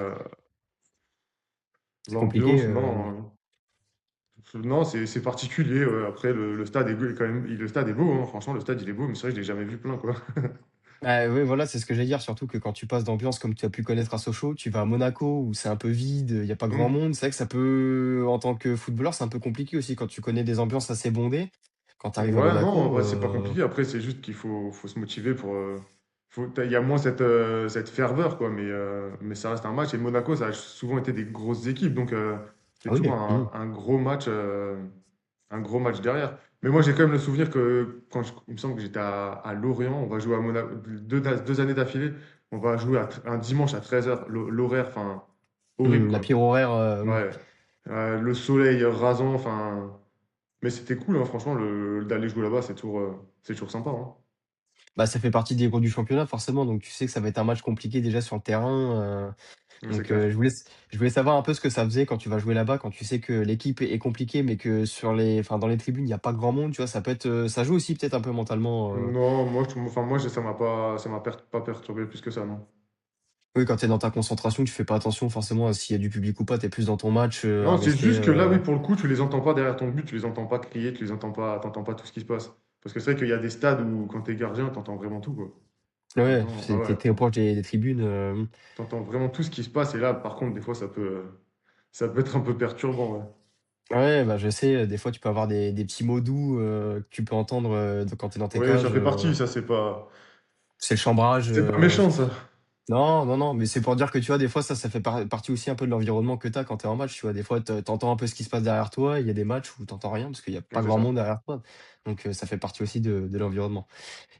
A: c'est compliqué,
B: l'ambiance, non, c'est particulier. Ouais. Après, le stade quand même, le stade est beau, hein. Franchement, le stade il est beau, mais c'est vrai que je l'ai jamais vu plein, quoi.
A: bah, oui, voilà, c'est ce que j'allais dire, surtout que quand tu passes d'ambiance comme tu as pu connaître à Sochaux, tu vas à Monaco où c'est un peu vide, il y a pas grand
B: Hmm.
A: monde. C'est vrai que ça peut en tant que footballeur, c'est un peu compliqué aussi quand tu connais des ambiances assez bondées. Quand tu arrives à
B: Ouais, non, en
A: Monaco,
B: vrai, c'est pas compliqué. Après, c'est juste faut se motiver il y a moins cette ferveur, quoi. Mais ça reste un match. Et Monaco, ça a souvent été des grosses équipes. Donc, c'est
A: ah oui,
B: toujours
A: mmh.
B: un gros match. un gros match derrière. Mais moi, j'ai quand même le souvenir que il me semble que j'étais à Lorient, on va jouer à Monaco, deux années d'affilée, on va jouer un dimanche à 13h, l'horaire, enfin, horrible,
A: La
B: quoi.
A: pire horaire,
B: Ouais. Le soleil rasant, enfin. Mais c'était cool, hein, franchement, d'aller jouer là-bas, c'est toujours sympa, hein.
A: bah, ça fait partie des gros du championnat forcément, donc tu sais que ça va être un match compliqué déjà sur le terrain,
B: Ouais, c'est
A: donc
B: clair.
A: je voulais savoir un peu ce que ça faisait quand tu vas jouer là-bas, quand tu sais que l'équipe est compliquée, mais que dans les tribunes, il y a pas grand monde, tu vois? Ça peut être, ça joue aussi peut-être un peu mentalement.
B: Non, enfin, moi, ça m'a pas perturbé plus que ça, non.
A: Oui, quand tu es dans ta concentration, tu fais pas attention forcément à s'il y a du public ou pas, tu es plus dans ton match,
B: Non,
A: à
B: c'est
A: rester,
B: juste que là, oui, pour le coup, tu les entends pas derrière ton but, tu les entends pas crier, t'entends pas tout ce qui se passe. Parce que c'est vrai qu'il y a des stades où, quand t'es gardien, t'entends vraiment tout, quoi.
A: ouais,
B: T'entends, ah
A: c'est tu
B: ouais,
A: es proche des tribunes,
B: t'entends vraiment tout ce qui se passe. Et là, par contre, des fois, ça peut être un peu perturbant, ouais.
A: ouais, bah, je sais, des fois tu peux avoir des petits mots doux, que tu peux entendre, quand tu es dans tes
B: Oui, ça
A: cages,
B: fait partie,
A: c'est le chambrage,
B: c'est pas méchant, ça.
A: non, non, non, mais c'est pour dire que, tu vois, des fois, ça fait partie aussi un peu de l'environnement que tu as quand tu es en match, tu vois? Des fois, tu entends un peu ce qui se passe derrière toi, il y a des matchs où tu entends rien parce qu'il y a
B: Ouais,
A: pas
B: c'est
A: grand
B: ça.
A: monde derrière toi, donc ça fait partie aussi de l'environnement.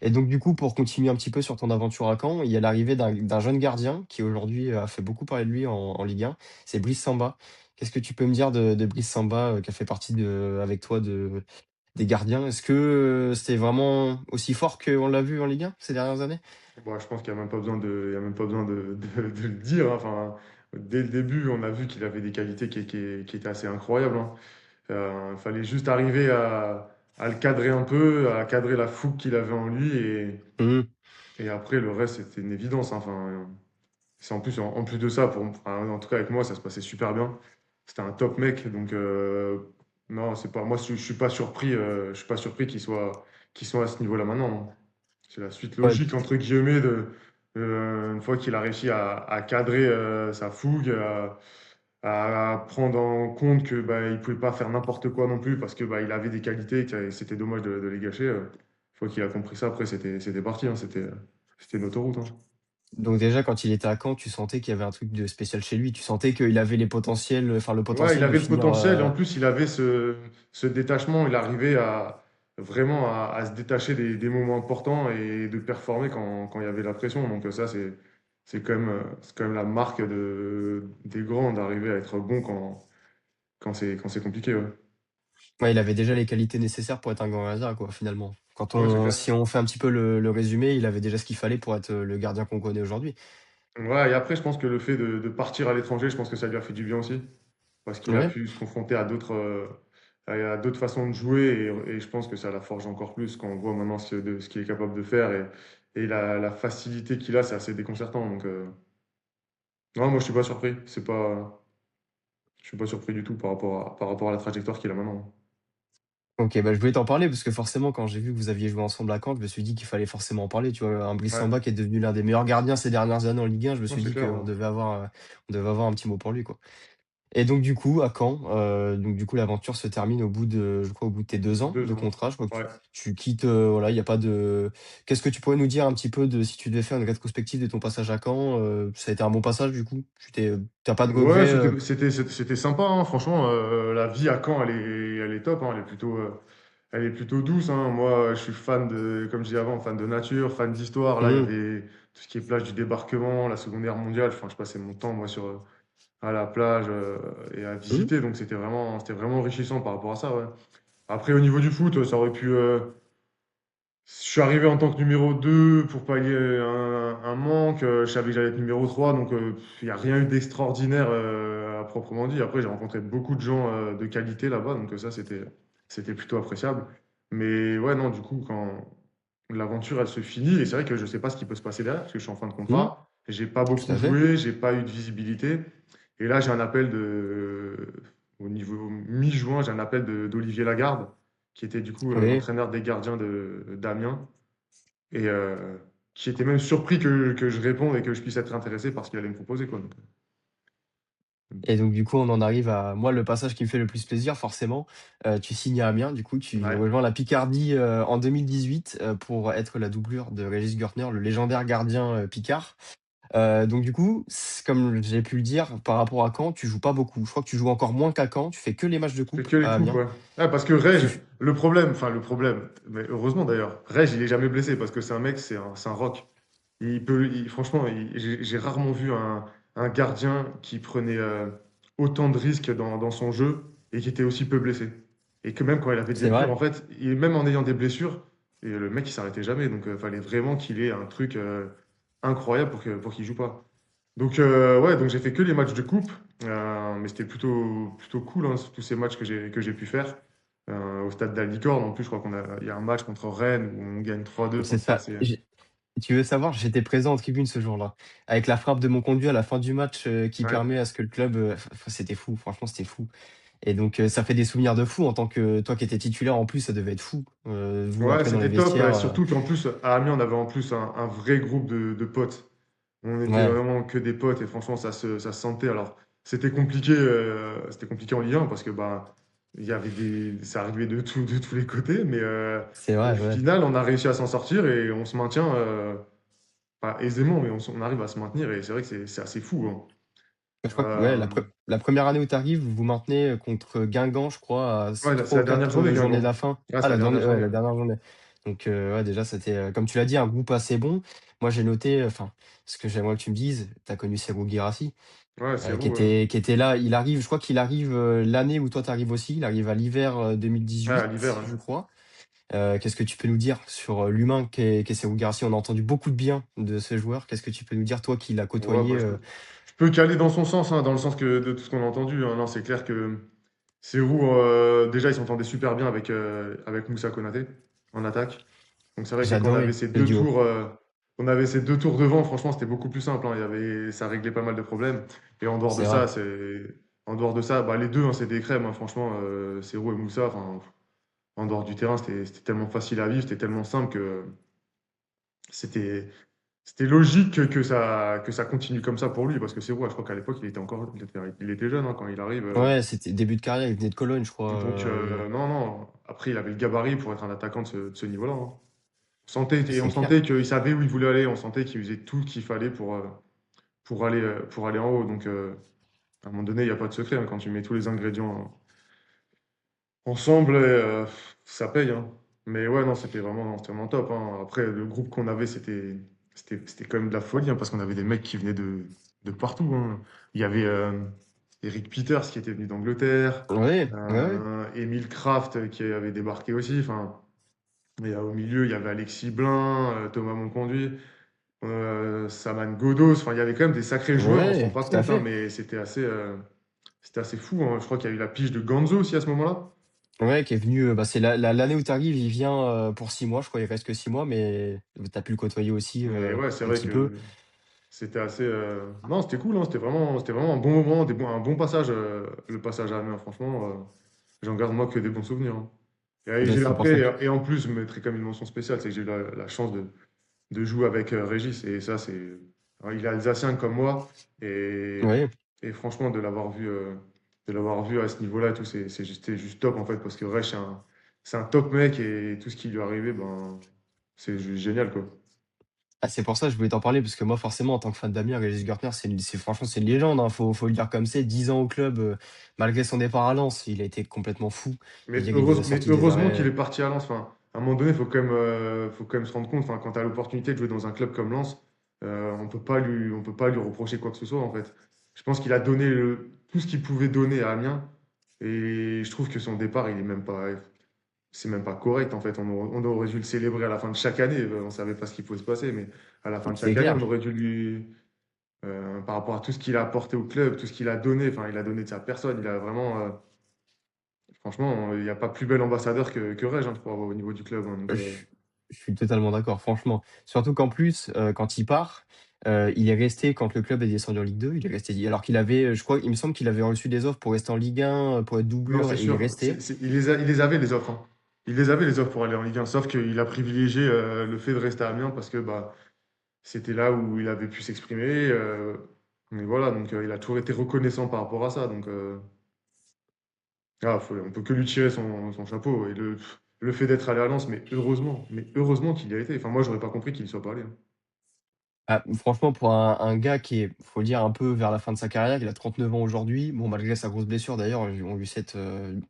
A: Et donc du coup, pour continuer un petit peu sur ton aventure à Caen, il y a l'arrivée d'un jeune gardien qui aujourd'hui, a fait beaucoup parler de lui en Ligue 1, c'est Brice Samba. Qu'est-ce que tu peux me dire de Brice Samba, qui a fait partie avec toi des gardiens? Est-ce que, c'est vraiment aussi fort qu'on l'a vu en Ligue 1 ces dernières années?
B: Bon, je pense qu'il y a même pas besoin il y a même pas besoin de le dire, hein. Enfin, dès le début, on a vu qu'il avait des qualités qui étaient assez incroyables, hein. Il fallait juste arriver à le cadrer un peu, à cadrer la fougue qu'il avait en lui,
A: Mmh.
B: et après, le reste, c'était une évidence, hein. Enfin, c'est en plus de ça, enfin, en tout cas avec moi, ça se passait super bien. C'était un top mec, donc non, c'est pas, moi, je suis pas surpris qu'il soit à ce niveau-là maintenant, hein. C'est la suite
A: Ouais,
B: logique, entre guillemets, une fois qu'il a réussi à cadrer sa fougue, à prendre en compte que bah, il pouvait pas faire n'importe quoi non plus parce que bah, il avait des qualités et que c'était dommage de les gâcher. Une fois qu'il a compris ça, après c'était parti, hein, c'était une autoroute, hein.
A: donc déjà quand il était à Caen, tu sentais qu'il y avait un truc de spécial chez lui? Tu sentais qu'il avait le
B: Ouais, il
A: potentiel de
B: avait le
A: finir,
B: potentiel et en plus il avait ce détachement. Il arrivait à vraiment à se détacher des moments importants et de performer quand il y avait la pression. Donc ça c'est quand même la marque des grands d'arriver à être bon quand c'est compliqué. Ouais,
A: ouais, il avait déjà les qualités nécessaires pour être un grand gardien, quoi, finalement.
B: ouais, c'est clair.
A: Si on fait un petit peu le résumé, il avait déjà ce qu'il fallait pour être, le gardien qu'on connaît aujourd'hui.
B: Ouais, et après, je pense que le fait de partir à l'étranger, je pense que ça lui a fait du bien aussi. Parce qu'il a
A: Ouais.
B: pu se confronter à d'autres façons de jouer et je pense que ça la forge encore plus quand on voit maintenant ce qu'il est capable de faire et la facilité qu'il a, c'est assez déconcertant. Donc, non, moi, je suis pas surpris. Je suis pas surpris du tout par rapport à la trajectoire qu'il a maintenant.
A: OK, bah, je voulais t'en parler parce que forcément quand j'ai vu que vous aviez joué ensemble à Caen, je me suis dit qu'il fallait forcément en parler, tu vois? Un Brice
B: Ouais,
A: Samba qui est devenu l'un des meilleurs gardiens ces dernières années en Ligue 1, je me
B: non,
A: suis
B: c'est
A: dit
B: clair,
A: qu'on
B: hein.
A: devait avoir un petit mot pour lui, quoi. Et donc du coup, à Caen, donc du coup, l'aventure se termine je crois, au bout de tes 2 ans
B: Deux
A: de
B: ans.
A: contrat. Je crois que tu
B: Ouais.
A: tu quittes, voilà, il y a pas de qu'est-ce que tu pourrais nous dire un petit peu de si tu devais faire une rétrospective de ton passage à Caen, ça a été un bon passage du coup? Tu pas de
B: Ouais,
A: regrets,
B: c'était sympa, hein, franchement. La vie à Caen, elle est top, hein, elle est plutôt douce, hein. Moi, je suis comme je disais avant, fan de nature, fan d'histoire. Là, il y
A: mmh,
B: avait tout ce qui est plage du débarquement, la Seconde Guerre mondiale. Enfin, je passais mon temps, moi, à la plage et à
A: mmh,
B: visiter. Donc, c'était vraiment enrichissant par rapport à ça, ouais. Après, au niveau du foot, ça aurait pu. Je suis arrivé en tant que numéro 2 pour pallier un manque. Je savais que j'allais être numéro 3, donc il n'y a rien eu d'extraordinaire à proprement dit. Après, j'ai rencontré beaucoup de gens de qualité là-bas, donc ça, c'était plutôt appréciable. Mais ouais, non, du coup, quand l'aventure, elle se finit, et c'est vrai que je ne sais pas ce qui peut se passer derrière, parce que je suis en fin de
A: mmh,
B: contrat, j'ai pas
A: tout
B: beaucoup
A: à fait.
B: joué, j'ai pas eu de visibilité. Et là, j'ai un appel au niveau mi-juin, j'ai un appel d'Olivier Lagarde, qui était du coup
A: Oui.
B: l'entraîneur des gardiens d'Amiens et qui était même surpris que je réponde et que je puisse être intéressé par ce qu'il allait me proposer, quoi. Donc,
A: Et donc du coup, on en arrive à moi, le passage qui me fait le plus plaisir forcément, tu signes à Amiens, du coup, tu
B: ouais.
A: rejoins la Picardie, en 2018, pour être la doublure de Régis Gürtner, le légendaire gardien, picard. Donc du coup, comme j'ai pu le dire, par rapport à Caen, tu joues pas beaucoup. Je crois que tu joues encore moins qu'à Caen, tu fais que les matchs de
B: Je fais
A: coupe
B: que les
A: à
B: coupes,
A: Amiens.
B: ouais. Ah, parce que
A: Tu
B: Reg,
A: f
B: le problème, mais heureusement d'ailleurs, Reg, il est jamais blessé parce que c'est un mec, c'est un roc. Franchement, j'ai rarement vu un gardien qui prenait autant de risques dans son jeu et qui était aussi peu blessé. Et que même quand il avait des
A: c'est
B: blessures,
A: vrai,
B: en fait, même en ayant des blessures, et le mec, il s'arrêtait jamais. Donc, il fallait vraiment qu'il ait un truc incroyable pour qu'il joue pas. Donc, ouais, donc j'ai fait que les matchs de coupe, mais c'était plutôt cool, hein, tous ces matchs que j'ai pu faire. Au stade de la Licorne, en plus, je crois il y a un match contre Rennes où on gagne 3-2. Enfin,
A: c'est
B: c'était
A: ça.
B: assez.
A: Tu veux savoir, j'étais présent en tribune ce jour-là, avec la frappe de mon conduit à la fin du match, qui
B: Ouais,
A: permet à ce que le club, c'était fou, franchement, c'était fou et donc ça fait des souvenirs de fou en tant que toi qui étais titulaire en plus, ça devait être fou, vous
B: ouais,
A: après dans les
B: c'était top.
A: vestiaires,
B: Surtout qu'en plus, à Amiens, on avait en plus un vrai groupe de potes. On était
A: ouais,
B: vraiment que des potes et franchement, ça se sentait. Alors, c'était compliqué en Ligue 1 parce que bah, ça arrivait de tous les côtés, mais
A: c'est
B: au
A: vrai, ouais.
B: final, on a réussi à s'en sortir et on se maintient, pas aisément, mais on arrive à se maintenir et c'est vrai que c'est assez fou, hein.
A: Je crois que ouais,
B: Euh,
A: la première année où tu arrives, vous vous maintenez, contre Guingamp, je crois, à
B: ouais, c'est
A: 3 ou
B: la dernière
A: 4
B: journée,
A: journées de
B: Guingamp.
A: la fin.
B: Ouais,
A: Ah
B: c'est la
A: la
B: dernière
A: dernière ouais,
B: journée.
A: la dernière journée. Donc ouais, déjà c'était, comme tu l'as dit, un groupe assez bon. Moi j'ai noté, enfin, ce que j'aimerais que tu me dises, tu as connu Serhou Guirassy,
B: Ouais, c'est
A: qui
B: roux.
A: était là. Il arrive, je crois qu'il arrive, l'année où toi tu arrives aussi. Il arrive à l'hiver,
B: Ouais, à l'hiver,
A: 2018,
B: ouais.
A: je crois. Qu'est-ce que tu peux nous dire sur, l'humain qu'est Serhou Guirassy? On a entendu beaucoup de bien de ce joueur. Qu'est-ce que tu peux nous dire, toi qui l'as
B: Ouais,
A: côtoyé,
B: bah, je peux caler dans son sens, hein, dans le sens que de tout ce qu'on a entendu, hein. Non, c'est clair que c'est roux. Déjà, il s'entendait super bien avec Moussa Konaté en attaque. Donc c'est vrai que quand
A: j'adorais le duo.
B: on avait ces deux tours devant, franchement, c'était beaucoup plus simple, hein. Ça réglait pas mal de problèmes. Et
A: C'est vrai.
B: en dehors de ça, bah, les deux, hein, c'est des crèmes, hein, franchement, Serhou et Moussa. Enfin, en dehors du terrain, c'était tellement facile à vivre, c'était tellement simple que c'était, c'était logique que ça continue comme ça pour lui, parce que Serhou, je crois qu'à l'époque, il était jeune, hein, quand il arrive.
A: Ouais, c'était début de carrière, il venait de Cologne, je crois,
B: Donc, non, non. Après, il avait le gabarit pour être un attaquant de ce niveau-là, hein. On
A: c'est clair.
B: sentait qu'il savait où il voulait aller, on sentait qu'il faisait tout ce qu'il fallait pour aller en haut. Donc, à un moment donné, il n'y a pas de secret, hein. Quand tu mets tous les ingrédients ensemble, ça paye, hein. Mais ouais, non, c'était vraiment top, hein. Après, le groupe qu'on avait, c'était quand même de la folie, hein, parce qu'on avait des mecs qui venaient de partout, hein. Il y avait Eric Peters qui était venu d'Angleterre,
A: Ouais, ouais, ouais.
B: Emile Kraft qui avait débarqué aussi. Enfin, et au milieu, il y avait Alexis Blin, Thomas Monconduit, Saman Ghoddos. Enfin, il y avait quand même des sacrés joueurs, on se rend
A: Ouais,
B: pas
A: tout à
B: compte, hein,
A: fait.
B: mais c'était assez fou, hein. Je crois qu'il y a eu la pige de Ganzo aussi à ce moment-là.
A: Ouais, qui est venu, bah, c'est l'année où tu arrives, il vient, pour 6 mois, je crois, il reste que 6 mois, mais tu as pu le côtoyer aussi,
B: Mais ouais, c'est
A: un
B: vrai
A: petit peu.
B: que c'était assez. Non, c'était cool, hein, c'était vraiment un bon moment, un bon passage, le passage à Amiens, franchement. J'en garde moi que des bons souvenirs, hein. Et
A: Ouais, c'est pour ça que
B: après, et en plus, je mettrais comme une mention spéciale, c'est que j'ai eu la chance de jouer avec Régis, et ça, c'est. Alors, il est alsacien comme moi, et,
A: ouais,
B: et franchement, de l'avoir vu à ce niveau-là, et tout, c'était juste top, en fait, parce que Rég, c'est un top mec, et tout ce qui lui est arrivé, ben, c'est juste génial, quoi.
A: ah, c'est pour ça que je voulais t'en parler parce que moi, forcément, en tant que fan d'Amiens, Régis Gürtner, c'est franchement, c'est une légende, hein, faut le dire comme c'est. 10 ans au club, malgré son départ à Lens, il a été complètement fou. Je veux dire, il nous a
B: Mais
A: sorti des
B: heureusement qu'il est
A: arrêts.
B: parti à Lens. Enfin, à un moment donné, il faut quand même se rendre compte. Enfin, quand tu as l'opportunité de jouer dans un club comme Lens, on peut pas lui reprocher quoi que ce soit, en fait. Je pense qu'il a donné tout ce qu'il pouvait donner à Amiens. Et je trouve que son départ, c'est même pas correct, en fait. On aurait dû le célébrer à la fin de chaque année. On ne savait pas ce qui pouvait se passer, mais à la fin de
A: C'est
B: chaque année,
A: clair.
B: on aurait dû par rapport à tout ce qu'il a apporté au club, tout ce qu'il a donné. Enfin, il a donné de sa personne. Il a vraiment. Franchement, il n'y a pas plus bel ambassadeur que Reg, hein, je crois, au niveau du club, hein. Donc,
A: Je je suis totalement d'accord, franchement. Surtout qu'en plus, quand il part, il est resté quand le club est descendu en Ligue 2, il est resté alors qu'il avait, je crois, il me semble qu'il avait reçu des offres pour rester en Ligue 1, pour être
B: non,
A: doublure
B: c'est
A: et il est
B: sûr.
A: resté.
B: Il les avait, les offres, hein. Il les avait, les offres pour aller en Ligue 1. Sauf qu'il a privilégié le fait de rester à Amiens parce que bah, c'était là où il avait pu s'exprimer. Mais voilà, donc il a toujours été reconnaissant par rapport à ça. Donc, on peut que lui tirer son chapeau. Et le fait d'être allé à Lens, mais heureusement qu'il y a été. Enfin, moi, j'aurais pas compris qu'il ne soit pas allé, hein.
A: Ah, franchement, pour un gars qui est, faut le dire, un peu vers la fin de sa carrière, il a 39 ans aujourd'hui. Bon, malgré sa grosse blessure d'ailleurs, on lui souhaite,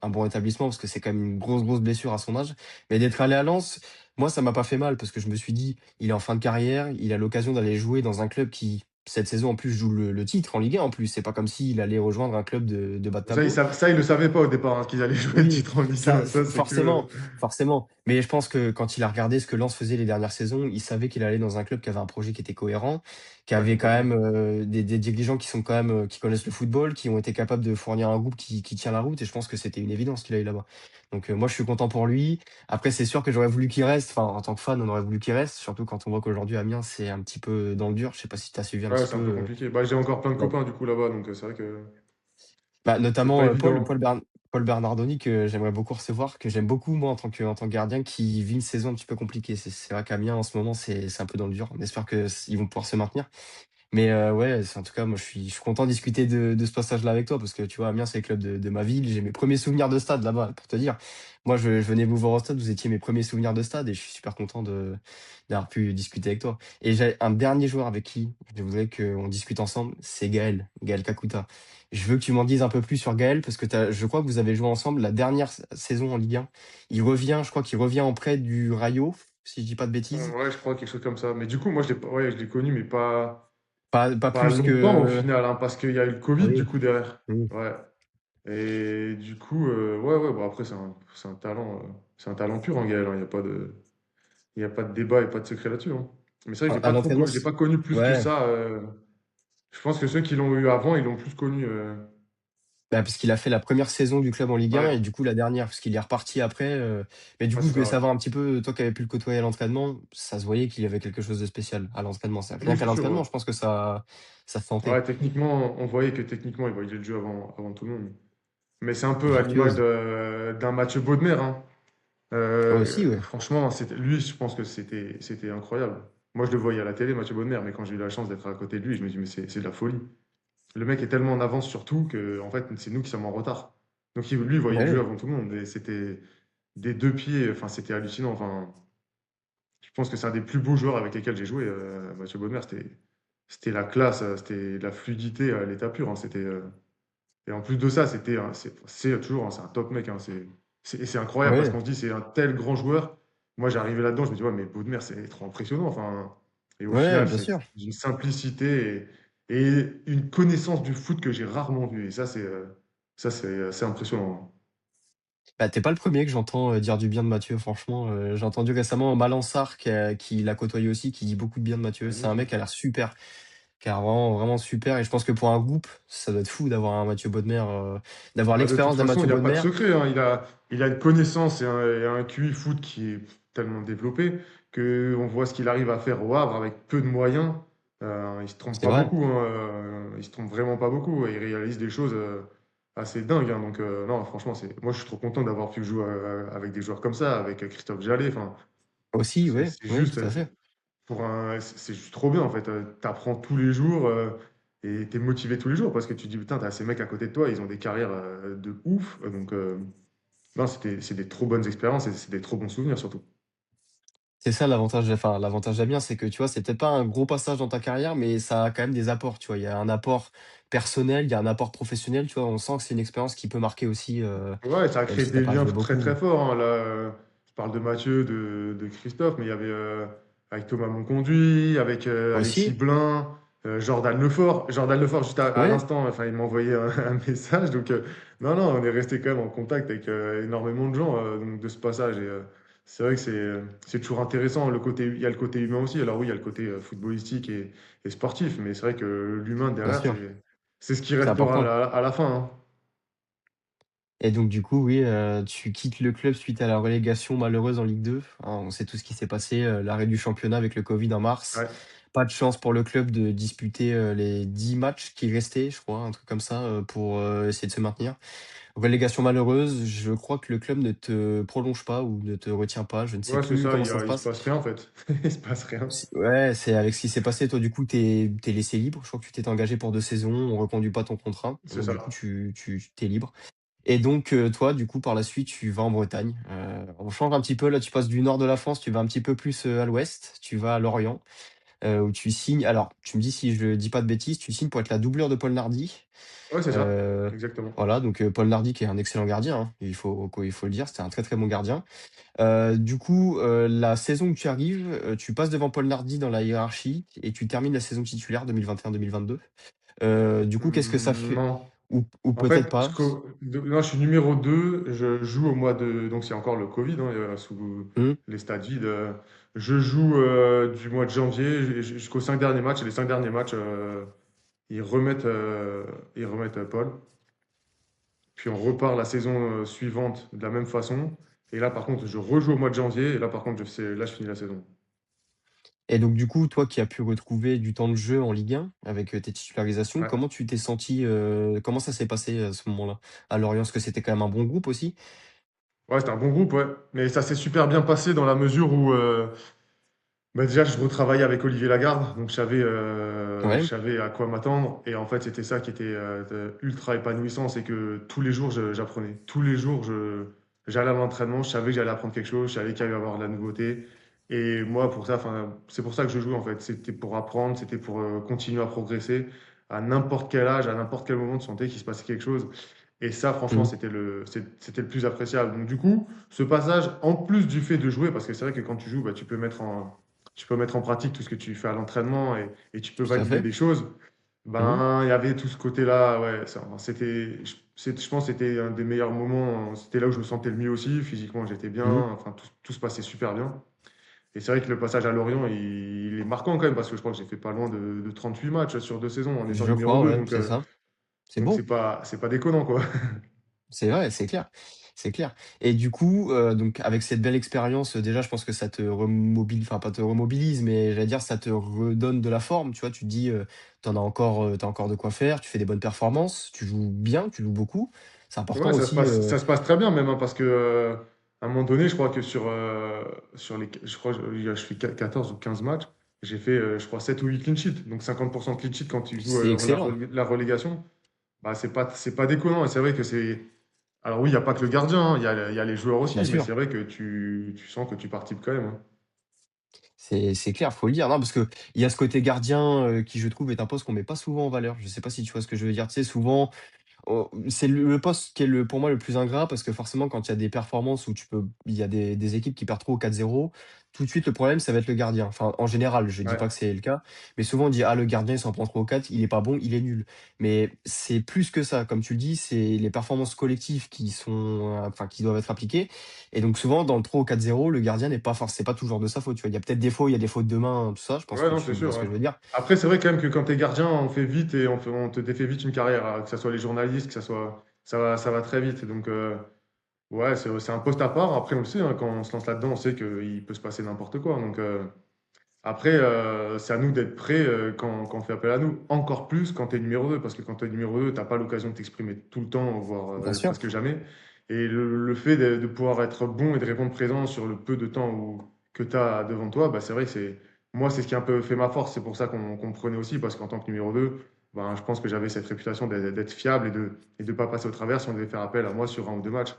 A: un bon rétablissement parce que c'est quand même une grosse, grosse blessure à son âge. Mais d'être allé à Lens, moi, ça m'a pas fait mal parce que je me suis dit: «Il est en fin de carrière, il a l'occasion d'aller jouer dans un club qui, cette saison, en plus, joue le titre en Ligue 1 en plus. C'est pas comme s'il allait rejoindre un club de bas de
B: Ça,
A: tableau».
B: ça, il le savait pas au départ, hein, qu'ils allaient jouer le
A: Oui,
B: titre en Ligue
A: ça
B: 1. Ça, c'est que.
A: forcément, forcément. Mais je pense que quand il a regardé ce que Lens faisait les dernières saisons, il savait qu'il allait dans un club qui avait un projet qui était cohérent, qui
B: Ouais,
A: avait quand
B: complètement.
A: même, des dirigeants qui sont quand même, qui connaissent le football, qui ont été capables de fournir un groupe qui tient la route et je pense que c'était une évidence qu'il aille là-bas. Donc, moi je suis content pour lui. Après c'est sûr que j'aurais voulu qu'il reste, enfin en tant que fan, on aurait voulu qu'il reste, surtout quand on voit qu'aujourd'hui Amiens c'est un petit peu dans le dur. Je sais pas si tu as suivi un
B: Ouais,
A: petit
B: c'est
A: peu,
B: un peu compliqué. Bah, j'ai encore plein de
A: ouais.
B: copains du coup là-bas, donc c'est vrai que
A: Bah,
B: c'est
A: notamment,
B: pas évident.
A: Paul Bernardoni que j'aimerais beaucoup recevoir, que j'aime beaucoup moi en tant que gardien qui vit une saison un petit peu compliquée. C'est vrai qu'Amiens en ce moment c'est un peu dans le dur. On espère ils vont pouvoir se maintenir. Mais ouais, c'est en tout cas, moi, je suis content de discuter de ce passage-là avec toi parce que, tu vois, Amiens, c'est le club de ma ville. J'ai mes premiers souvenirs de stade là-bas, pour te dire. Moi, je venais vous voir au stade, vous étiez mes premiers souvenirs de stade et je suis super content d'avoir pu discuter avec toi. Et j'ai un dernier joueur avec qui je voudrais qu'on discute ensemble, c'est Gaël, Gaël Kakuta. Je veux que tu m'en dises un peu plus sur Gaël parce que je crois que vous avez joué ensemble la dernière saison en Ligue 1. Je crois qu'il revient en prêt du Rayo, si je dis pas de bêtises.
B: Ouais, je crois quelque chose comme ça. Mais du coup, moi, ouais, je l'ai connu, mais
A: Pas
B: pas
A: plus
B: longtemps au
A: que.
B: final, hein, parce qu'il y a eu le Covid du
A: Oui.
B: coup derrière.
A: Oui.
B: Ouais. Et du coup, ouais, ouais, bon après, c'est un talent pur en Gaël, hein. Il y a pas de débat et pas de secret là-dessus, hein. Mais c'est vrai que
A: À l'entraînement,
B: je l'ai pas connu plus que
A: ouais.
B: ça. Je pense que ceux qui l'ont eu avant, ils l'ont plus connu.
A: Bah, parce qu'il a fait la première saison du club en Ligue 1
B: Ouais,
A: et du coup la dernière, parce qu'il est reparti après, mais du
B: ouais,
A: coup,
B: c'est
A: je voulais
B: ça, ouais.
A: savoir un petit peu, toi qui avais pu le côtoyer à l'entraînement, ça se voyait qu'il y avait quelque chose de spécial à l'entraînement. Ça
B: Oui,
A: rien qu'à
B: c'est sûr, ouais.
A: l'entraînement, je pense que ça se sentait.
B: Ouais, techniquement, on voyait que techniquement, il voyait le jeu avant tout le monde. Mais c'est un peu à l'image
A: Virtuose.
B: d'un Mathieu Bodmer, hein.
A: Aussi, ouais.
B: Franchement, lui, je pense que c'était incroyable. Moi, je le voyais à la télé, Mathieu Bodmer, mais quand j'ai eu la chance d'être à côté de lui, je me dis, mais c'est de la folie. Le mec est tellement en avance sur tout que, en fait, c'est nous qui sommes en retard. Donc, lui, il voyait le jeu
A: Ouais,
B: avant tout le monde. Et c'était des deux pieds, enfin, c'était hallucinant. Enfin, je pense que c'est un des plus beaux joueurs avec lesquels j'ai joué, Mathieu Bodmer. C'était la classe, c'était la fluidité à l'état pur, hein. Et en plus de ça, c'est toujours, hein, c'est un top mec, hein. Et c'est incroyable parce
A: ouais,
B: qu'on se dit, c'est un tel grand joueur. Moi, j'arrivais là-dedans, je me dis, ouais, mais Bodmer, c'est trop impressionnant. Enfin, et au
A: ouais,
B: final,
A: bien
B: c'est
A: sûr.
B: d'une simplicité et une connaissance du foot que j'ai rarement vue. Et ça, c'est assez impressionnant,
A: Bah, tu pas le premier que j'entends, dire du bien de Mathieu, franchement, j'ai entendu récemment Malansar qui l'a côtoyé aussi, qui dit beaucoup de bien de Mathieu.
B: hein.
A: C'est un mec
B: Magnifique.
A: qui a l'air super. Qui a vraiment, vraiment super et je pense que pour un groupe, ça doit être fou d'avoir un Mathieu Bodmer, d'avoir
B: Bah, de toute
A: l'expérience d'un
B: façon, il
A: Mathieu
B: n'y a pas de
A: Bodmer.
B: secret, hein. Il a une connaissance et un QI foot qui est tellement développé que on voit ce qu'il arrive à faire au Havre avec peu de moyens. Il se trompe
A: C'est
B: pas
A: vrai.
B: beaucoup, hein. Il se trompe vraiment pas beaucoup. Et il réalise des choses assez dingues, hein. Donc, non, franchement, moi, je suis trop content d'avoir pu jouer avec des joueurs comme ça, avec Christophe Jallet. Enfin,
A: Aussi, ouais,
B: c'est
A: oui,
B: juste,
A: tout à fait.
B: c'est juste trop bien en fait. T'apprends tous les jours et t'es motivé tous les jours parce que tu te dis putain, t'as ces mecs à côté de toi, ils ont des carrières de ouf. Donc, non, c'est des trop bonnes expériences et c'est des trop bons souvenirs surtout.
A: C'est ça l'avantage d'Amiens, c'est que, tu vois, c'est peut-être pas un gros passage dans ta carrière, mais ça a quand même des apports, tu vois? Il y a un apport personnel, il y a un apport professionnel, tu vois? On sent que c'est une expérience qui peut marquer aussi,
B: Ouais, ça a
A: même
B: créé
A: si tu
B: des
A: pas
B: liens
A: joué
B: très très
A: beaucoup.
B: forts, hein. Là, je parle de Mathieu, de Christophe, mais il y avait avec Thomas Monconduit, avec Alexis
A: Aussi,
B: Blin, Jordan Lefort. Jordan Lefort, juste à
A: ouais,
B: l'instant, enfin, il m'a envoyé un message. Donc, non, non, on est resté quand même en contact avec énormément de gens donc de ce passage. Et c'est vrai que c'est toujours intéressant. Il y a le côté humain aussi. Alors, oui, il y a le côté footballistique et sportif, mais c'est vrai que l'humain
A: bien
B: derrière,
A: sûr,
B: c'est ce qui
A: c'est
B: restera
A: important.
B: à la fin, hein.
A: Et donc du coup, oui, tu quittes le club suite à la relégation malheureuse en Ligue 2, hein. On sait tout ce qui s'est passé, l'arrêt du championnat avec le Covid en mars.
B: Ouais.
A: Pas de chance pour le club de disputer, les 10 matchs qui restaient, je crois, un truc comme ça, pour, essayer de se maintenir. Relégation malheureuse, je crois que le club ne te prolonge pas ou ne te retient pas, je ne sais
B: Ouais, c'est
A: plus
B: ça,
A: comment ça se
B: il se
A: passe.
B: passe rien en fait. Il se passe rien.
A: Ouais, c'est avec ce qui s'est passé, toi du coup, t'es laissé libre. Je crois que tu t'étais engagé pour 2 saisons, on reconduit pas ton contrat,
B: C'est
A: donc du coup
B: ça.
A: tu tu libre. Et donc, toi, du coup, par la suite, tu vas en Bretagne. On change un petit peu, là, tu passes du nord de la France, tu vas un petit peu plus, à l'ouest, tu vas à Lorient. où tu signes alors tu me dis si je dis pas de bêtises, tu signes pour être la doublure de Paul Nardi.
B: Ouais, c'est ça,
A: Heu,
B: exactement.
A: voilà donc Paul Nardi qui est un excellent gardien, hein, il faut le dire, c'était un très, très bon gardien. Du coup, la saison où tu arrives, tu passes devant Paul Nardi dans la hiérarchie et tu termines la saison titulaire 2021-2022. Du coup, qu'est-ce que ça fait?
B: Non.
A: Ou
B: En
A: peut-être
B: fait,
A: pas?
B: non, je suis numéro 2. Je joue au mois de. Donc, c'est encore le Covid, hein, sous
A: Mmh.
B: les stades vides. Je joue du mois de janvier jusqu'aux 5 derniers matchs. Et les 5 derniers matchs, ils remettent, Paul. Puis on repart la saison suivante de la même façon. Et là, par contre, je rejoue au mois de janvier. Et là, par contre, là, je finis la saison.
A: Et donc du coup, toi qui as pu retrouver du temps de jeu en Ligue 1 avec, tes titularisations,
B: Ouais.
A: comment tu t'es senti, comment ça s'est passé à ce moment-là? À Lorient? Parce que c'était quand même un bon groupe aussi?
B: Ouais, c'était un bon groupe, ouais. Mais ça s'est super bien passé dans la mesure où, bah, déjà, je retravaillais avec Olivier Lagarde, donc je
A: Ouais.
B: savais à quoi m'attendre. Et en fait, c'était ça qui était ultra épanouissant, c'est que tous les jours, j'apprenais. Tous les jours, j'allais à l'entraînement, je savais que j'allais apprendre quelque chose, je savais qu'il allait y avoir de la nouveauté. Et moi, pour ça, enfin, c'est pour ça que je jouais en fait. C'était pour apprendre, c'était pour continuer à progresser. À n'importe quel âge, à n'importe quel moment, de sentais qu'il se passait quelque chose. Et ça, franchement,
A: Mmh.
B: c'était le plus appréciable. Donc, du coup, ce passage, en plus du fait de jouer, parce que c'est vrai que quand tu joues, bah, tu peux mettre en pratique tout ce que tu fais à l'entraînement et tu peux
A: Tout à
B: valider
A: fait.
B: des choses.
A: Mmh.
B: Ben, il y avait tout ce côté-là, ouais. Je pense que c'était un des meilleurs moments. C'était là où je me sentais le mieux aussi. Physiquement, j'étais bien.
A: Mmh.
B: Enfin, tout se passait super bien. Et c'est vrai que le passage à Lorient, il est marquant quand même, parce que je crois que j'ai fait pas loin de 38 matchs sur 2 saisons en étant
A: Je
B: numéro
A: crois,
B: 2.
A: ouais, c'est ça. C'est
B: Donc
A: beau.
B: c'est pas déconnant, quoi.
A: C'est vrai, c'est clair, c'est clair. Et du coup, donc avec cette belle expérience, déjà, je pense que ça te remobilise, enfin pas te remobilise, mais j'allais dire, ça te redonne de la forme, tu vois? Tu te dis, tu encore de quoi faire, tu fais des bonnes performances, tu joues bien, tu joues beaucoup. C'est important
B: Ouais,
A: aussi,
B: ça se passe très bien même, hein, parce que à un moment donné, je crois que je fais 14 ou 15 matchs, j'ai fait, je crois, 7 ou 8 clean sheets. Donc 50% de clean sheets quand tu joues
A: c'est excellent.
B: la relégation, bah, c'est pas déconnant. Et c'est vrai que c'est. Alors oui, il n'y a pas que le gardien, hein, il y a les joueurs
A: Bien
B: aussi, mais
A: sûr.
B: c'est vrai que tu sens que tu participes quand même, hein.
A: C'est clair, faut le dire. Non, parce que il y a ce côté gardien, qui je trouve est un poste qu'on met pas souvent en valeur. Je sais pas si tu vois ce que je veux dire? Tu sais, souvent, c'est le poste qui est le pour moi le plus ingrat parce que forcément quand il y a des performances où il y a des équipes qui perdent trop au 4-0, tout de suite le problème ça va être le gardien. Enfin en général, je dis
B: Ouais.
A: pas que c'est le cas, mais souvent on dit: «Ah le gardien il s'en prend trop au 4, il est pas bon, il est nul». Mais c'est plus que ça, comme tu le dis, c'est les performances collectives qui sont, enfin qui doivent être appliquées et donc souvent dans le trop au 4-0, le gardien n'est pas c'est pas toujours de sa faute, tu vois? Il y a peut-être des fois, il y a des fautes de main, tout ça, je pense
B: Ouais,
A: que
B: non, c'est
A: tu vois
B: sûr,
A: ce
B: ouais.
A: que je veux dire.
B: Après, c'est vrai quand même que quand t'es gardien, on fait vite et on te défait vite une carrière, hein, que ça soit les journalistes, ça va très vite. Donc, ouais, c'est un poste à part. Après, on le sait, hein, quand on se lance là-dedans, on sait qu'il peut se passer n'importe quoi. Donc, après, c'est à nous d'être prêts quand on fait appel à nous. Encore plus quand tu es numéro 2, parce que quand tu es numéro 2, tu pas l'occasion de t'exprimer tout le temps, voire
A: Bien sûr.
B: presque jamais. Et le fait de pouvoir être bon et de répondre présent sur le peu de temps que tu as devant toi, bah, c'est vrai que moi, c'est ce qui a un peu fait ma force. C'est pour ça qu'on me prenait aussi, parce qu'en tant que numéro 2, ben, je pense que j'avais cette réputation d'être fiable et de pas passer au travers si on devait faire appel à moi sur un ou deux matchs.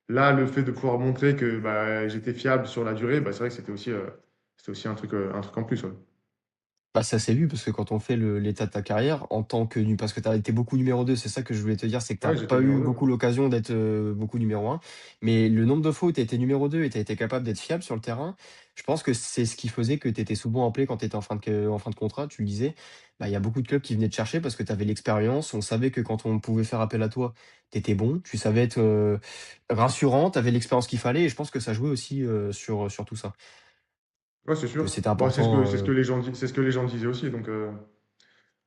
B: Là, le fait de pouvoir montrer que bah, j'étais fiable sur la durée, bah, c'est vrai que c'était aussi un truc en plus. Ouais.
A: Bah, ça s'est vu parce que quand on fait l'état de ta carrière en tant que parce que tu as été beaucoup numéro 2, c'est ça que je voulais te dire, c'est que tu
B: Ouais, j'étais
A: pas
B: numéro
A: eu
B: 2. Ouais.
A: beaucoup l'occasion d'être, beaucoup numéro 1. Mais le nombre de fois où tu été numéro 2 et tu été capable d'être fiable sur le terrain, je pense que c'est ce qui faisait que tu étais souvent appelé quand tu étais en fin de contrat, tu le disais. Bah, il y a beaucoup de clubs qui venaient te chercher parce que tu avais l'expérience. On savait que quand on pouvait faire appel à toi, tu étais bon, tu savais être, rassurant, tu avais l'expérience qu'il fallait et je pense que ça jouait aussi, sur tout ça.
B: Ouais, c'est
A: Que
B: sûr.
A: c'était
B: Bon,
A: important,
B: c'est ce que les gens disaient aussi. Donc,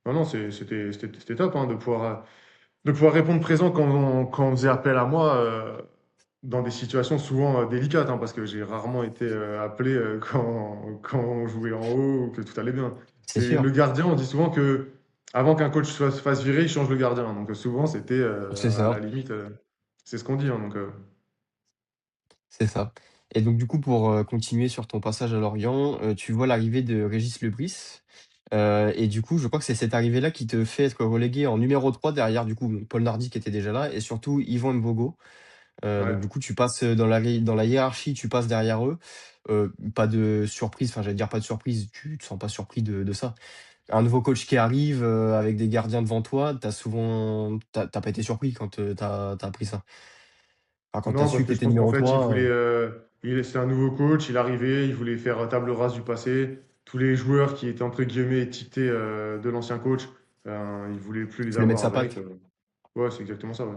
B: non, non, c'était top hein, de pouvoir répondre présent quand on faisait appel à moi dans des situations souvent délicates, hein, parce que j'ai rarement été appelé quand on jouait en haut ou que tout allait bien.
A: c'est
B: C'est le
A: sûr,
B: gardien, on dit souvent que avant qu'un coach se fasse virer, il change le gardien. Donc, souvent, c'était
A: c'est
B: à la
A: ça.
B: limite, c'est ce qu'on dit, hein, donc,
A: C'est ça. Et donc du coup, pour, continuer sur ton passage à Lorient, tu vois l'arrivée de Régis Lebris, et du coup, je crois que c'est cette arrivée-là qui te fait être relégué en numéro 3 derrière du coup, Paul Nardi qui était déjà là et surtout Yvan Mbogo. Donc
B: Ouais.
A: du coup, tu passes, dans la hiérarchie, tu passes derrière eux. Pas de surprise, enfin, j'allais dire pas de surprise, tu te sens pas surpris de ça. Un nouveau coach qui arrive, avec des gardiens devant toi, tu pas été surpris quand, tu appris ça? Enfin, quand tu as
B: Non,
A: su
B: parce
A: que tu
B: que je
A: étais
B: pense qu'en
A: numéro
B: fait, il
A: 3,
B: voulait, c'était un nouveau coach, il arrivait, il voulait faire table rase du passé. Tous les joueurs qui étaient entre guillemets étiquetés de l'ancien coach, il voulait plus
A: il
B: les
A: voulait mettre
B: avoir
A: sa
B: avec.
A: patte.
B: Ouais, c'est exactement ça, ouais.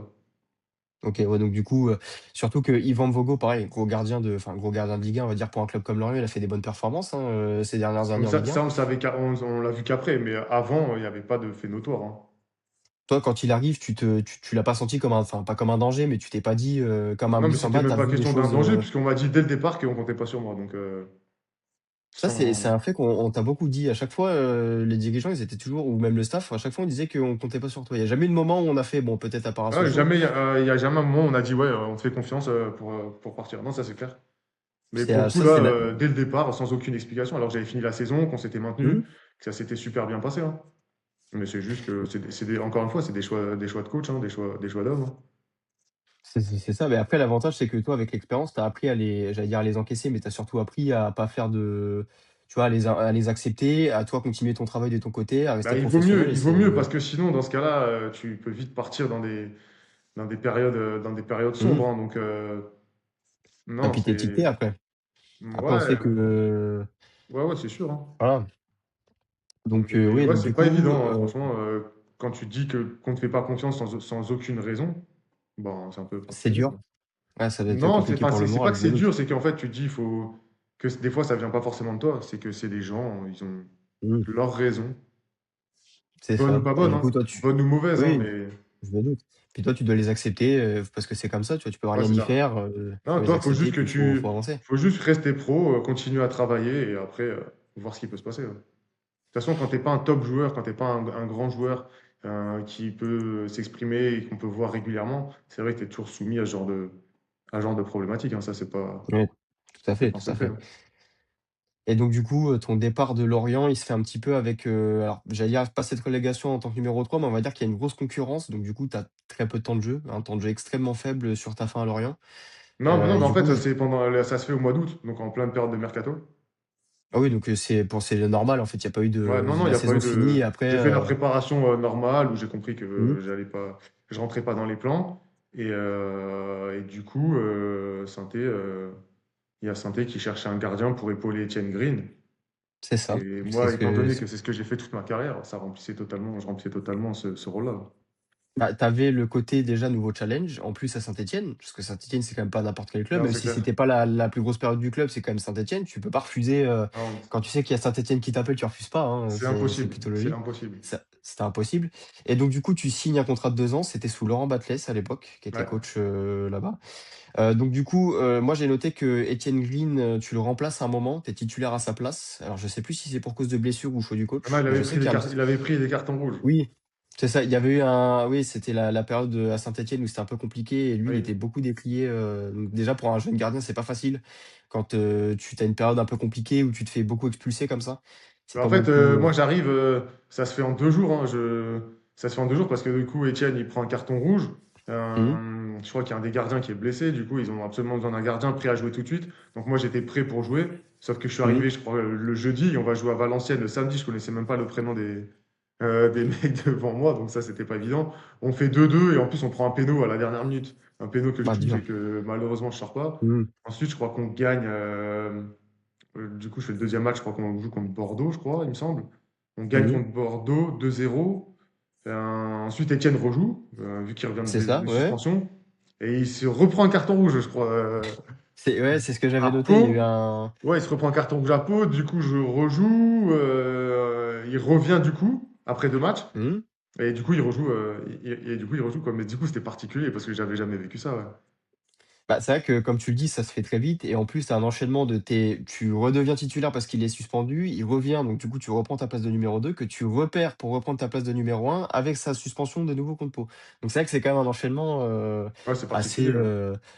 A: OK, ouais, donc du coup, surtout que Ivan Vogo, pareil, gros gardien de Ligue 1, on va dire pour un club comme Lorient, il a fait des bonnes performances, hein, ces dernières
B: Mais
A: années en
B: ça,
A: Ligue 1.
B: ça on le savait, on l'a vu qu'après, mais avant, il n'y avait pas de fait notoire, hein.
A: Toi, quand il arrive, tu l'as pas senti comme pas comme un danger, mais tu t'es pas dit, comme un
B: Non, mais c'était
A: Boussamba, tu
B: même
A: as
B: pas
A: vu des
B: question d'un
A: choses,
B: danger, puisqu'on m'a dit dès le départ qu'on comptait pas sur moi. Donc,
A: ça, c'est
B: sans...
A: un fait qu'on t'a beaucoup dit. À chaque fois, les dirigeants, ils étaient toujours ou même le staff, à chaque fois, on disait qu'on comptait pas sur toi. Il y a jamais eu de moment où on a fait: «Bon, peut-être à part
B: Ah,
A: Sochaux».
B: jamais, il y a jamais un moment où on a dit, ouais, on te fait confiance pour partir. Non, ça c'est clair. Mais
A: C'est,
B: pour le coup,
A: ça,
B: là,
A: c'est na
B: dès le départ, sans aucune explication, alors que j'avais fini la saison, qu'on s'était maintenu,
A: mmh,
B: que ça s'était super bien passé, hein. Mais c'est juste que, encore une fois, c'est des choix de coach, hein, des choix d'hommes, hein.
A: c'est ça, mais après l'avantage, c'est que toi, avec l'expérience, tu as appris j'allais dire à les encaisser, mais tu as surtout appris à pas faire tu vois, à les accepter, à toi continuer ton travail de ton côté, à
B: Bah,
A: rester professionnel et
B: il vaut
A: c'est,
B: mieux parce que sinon, dans ce cas-là, tu peux vite partir dans des périodes
A: mmh,
B: sombres, hein. Donc,
A: et
B: non,
A: puis tu es
B: c'est.
A: étiqueté après. Après on
B: Ouais,
A: sait que,
B: ouais, c'est sûr, hein.
A: voilà, donc
B: Mais
A: oui,
B: ouais,
A: donc
B: c'est
A: du
B: pas
A: coup,
B: évident, hein, franchement. Quand tu dis qu'on ne te fait pas confiance sans aucune raison, bon, c'est un peu
A: c'est
B: particulier,
A: dur.
B: quoi.
A: Ouais, ça doit être
B: Non,
A: compliqué pour le
B: c'est pas
A: moral,
B: que
A: je me
B: c'est
A: doute.
B: dur, c'est qu'en fait, tu te dis, des fois, ça vient pas forcément de toi, c'est que c'est des gens, ils ont
A: Mmh,
B: leurs raisons,
A: c'est
B: bonnes ou
A: ça
B: pas
A: et
B: bonnes,
A: du coup,
B: hein,
A: toi,
B: bonnes ou mauvaises, hein,
A: oui,
B: mais
A: je me doute. Puis toi, tu dois les accepter, parce que c'est comme ça, tu vois? Tu peux
B: ouais,
A: rien
B: c'est
A: y
B: ça.
A: faire, faut
B: Non,
A: les
B: toi,
A: accepter, puis faut avancer.
B: faut juste rester pro, continuer à travailler et après, voir ce qui peut se passer, ouais. De toute façon, quand t'es pas un top joueur, quand t'es pas un grand joueur qui peut s'exprimer et qu'on peut voir régulièrement, c'est vrai que tu es toujours soumis à ce genre de problématique, hein. Ça,
A: Oui, tout à
B: c'est
A: fait,
B: pas un
A: tout à
B: secret,
A: fait
B: hein.
A: et donc du coup, ton départ de Lorient, il se fait un petit peu avec, alors j'allais dire pas cette relégation en tant que numéro 3, mais on va dire qu'il y a une grosse concurrence, donc du coup, tu as très peu de temps de jeu, un temps de jeu extrêmement faible sur ta fin à Lorient,
B: Non,
A: et
B: mais en
A: du
B: fait,
A: coup
B: ça se fait au mois d'août, donc en pleine période de mercato.
A: ah oui, donc c'est normal, en fait, il y a pas eu
B: Ouais,
A: de
B: non, non, il
A: la
B: n'y a pas
A: saison
B: eu
A: finie et
B: de.
A: après,
B: J'ai fait la préparation normale où j'ai compris
A: mmh,
B: que je rentrais pas dans les plans. Et du coup, il y a Sainté qui cherchait un gardien pour épauler Etienne Green.
A: c'est ça,
B: Et
A: c'est
B: moi,
A: ce
B: étant
A: que
B: donné que c'est ce que j'ai fait toute ma carrière, je remplissais totalement ce rôle-là.
A: bah, tu le côté déjà nouveau challenge, en plus à Saint-Étienne, parce que Saint-Étienne, c'est quand même pas n'importe quel club,
B: Non,
A: même
B: c'est
A: si
B: clair.
A: c'était pas la plus grosse période du club, c'est quand même Saint-Étienne. Tu peux pas refuser,
B: Non,
A: quand tu sais qu'il y a Saint-Étienne qui t'appelle, tu refuses pas, hein, c'est plutôt
B: c'est
A: logique.
B: impossible.
A: C'était impossible et donc du coup, tu signes un contrat de 2 ans, c'était sous Laurent Batles à l'époque, qui était
B: Ouais.
A: coach, là-bas. Donc du coup, moi j'ai noté que Étienne Green, tu le remplaces à un moment, tu es titulaire à sa place. Alors je sais plus si c'est pour cause de blessure ou choix du
B: Non,
A: coach, mais je sais qu'il y a un
B: il avait pris des cartons rouges.
A: oui, c'est ça. Il y avait eu un oui, c'était la période, à Saint-Étienne où c'était un peu compliqué et lui, il était
B: Oui.
A: beaucoup décrié, donc déjà pour un jeune gardien, c'est pas facile quand, tu as une période un peu compliquée où tu te fais beaucoup expulser comme ça. C'est
B: Mais en
A: pas
B: fait,
A: beaucoup,
B: moi j'arrive, ça se fait en 2 jours, hein, ça se fait en 2 jours parce que du coup, Etienne, il prend un carton rouge.
A: mmh,
B: Je crois qu'il y a un des gardiens qui est blessé. Du coup, ils ont absolument besoin d'un gardien prêt à jouer tout de suite. Donc moi, j'étais prêt pour jouer. Sauf que je suis
A: mmh,
B: arrivé, je crois, le jeudi et on va jouer à Valenciennes le samedi. Je connaissais même pas le prénom des mecs devant moi. Donc ça, c'était pas évident. On fait 2-2 et en plus, on prend un péno à la dernière minute. Un péno que je
A: bah,
B: touche
A: dur.
B: et que malheureusement, je sors pas.
A: Mmh,
B: Ensuite, je crois qu'on gagne. Du coup, je fais le deuxième match, je crois qu'on joue contre Bordeaux, je crois, il me semble. On gagne
A: mmh,
B: contre Bordeaux 2-0. Ensuite, Etienne rejoue, vu qu'il revient
A: c'est ça,
B: de
A: ouais.
B: suspension. Et il se reprend un carton rouge, je crois.
A: C'est ce que j'avais
B: À
A: noté, il y a eu
B: Pau.
A: un
B: Ouais, il se reprend un carton rouge à Pau. Du coup, je rejoue. Il revient du coup, après 2 matchs.
A: mmh.
B: Et du coup, il rejoue. Et du coup, il rejoue, quoi. Mais du coup, c'était particulier parce que j'avais jamais vécu ça, ouais.
A: Bah, c'est vrai que comme tu le dis, ça se fait très vite et en plus, tu as un enchaînement tu redeviens titulaire parce qu'il est suspendu, il revient, donc du coup, tu reprends ta place de numéro 2 que tu repères pour reprendre ta place de numéro 1 avec sa suspension de nouveau contre Pau. Donc c'est vrai que c'est quand même un enchaînement,
B: Ouais, c'est
A: assez,
B: particulier, ouais.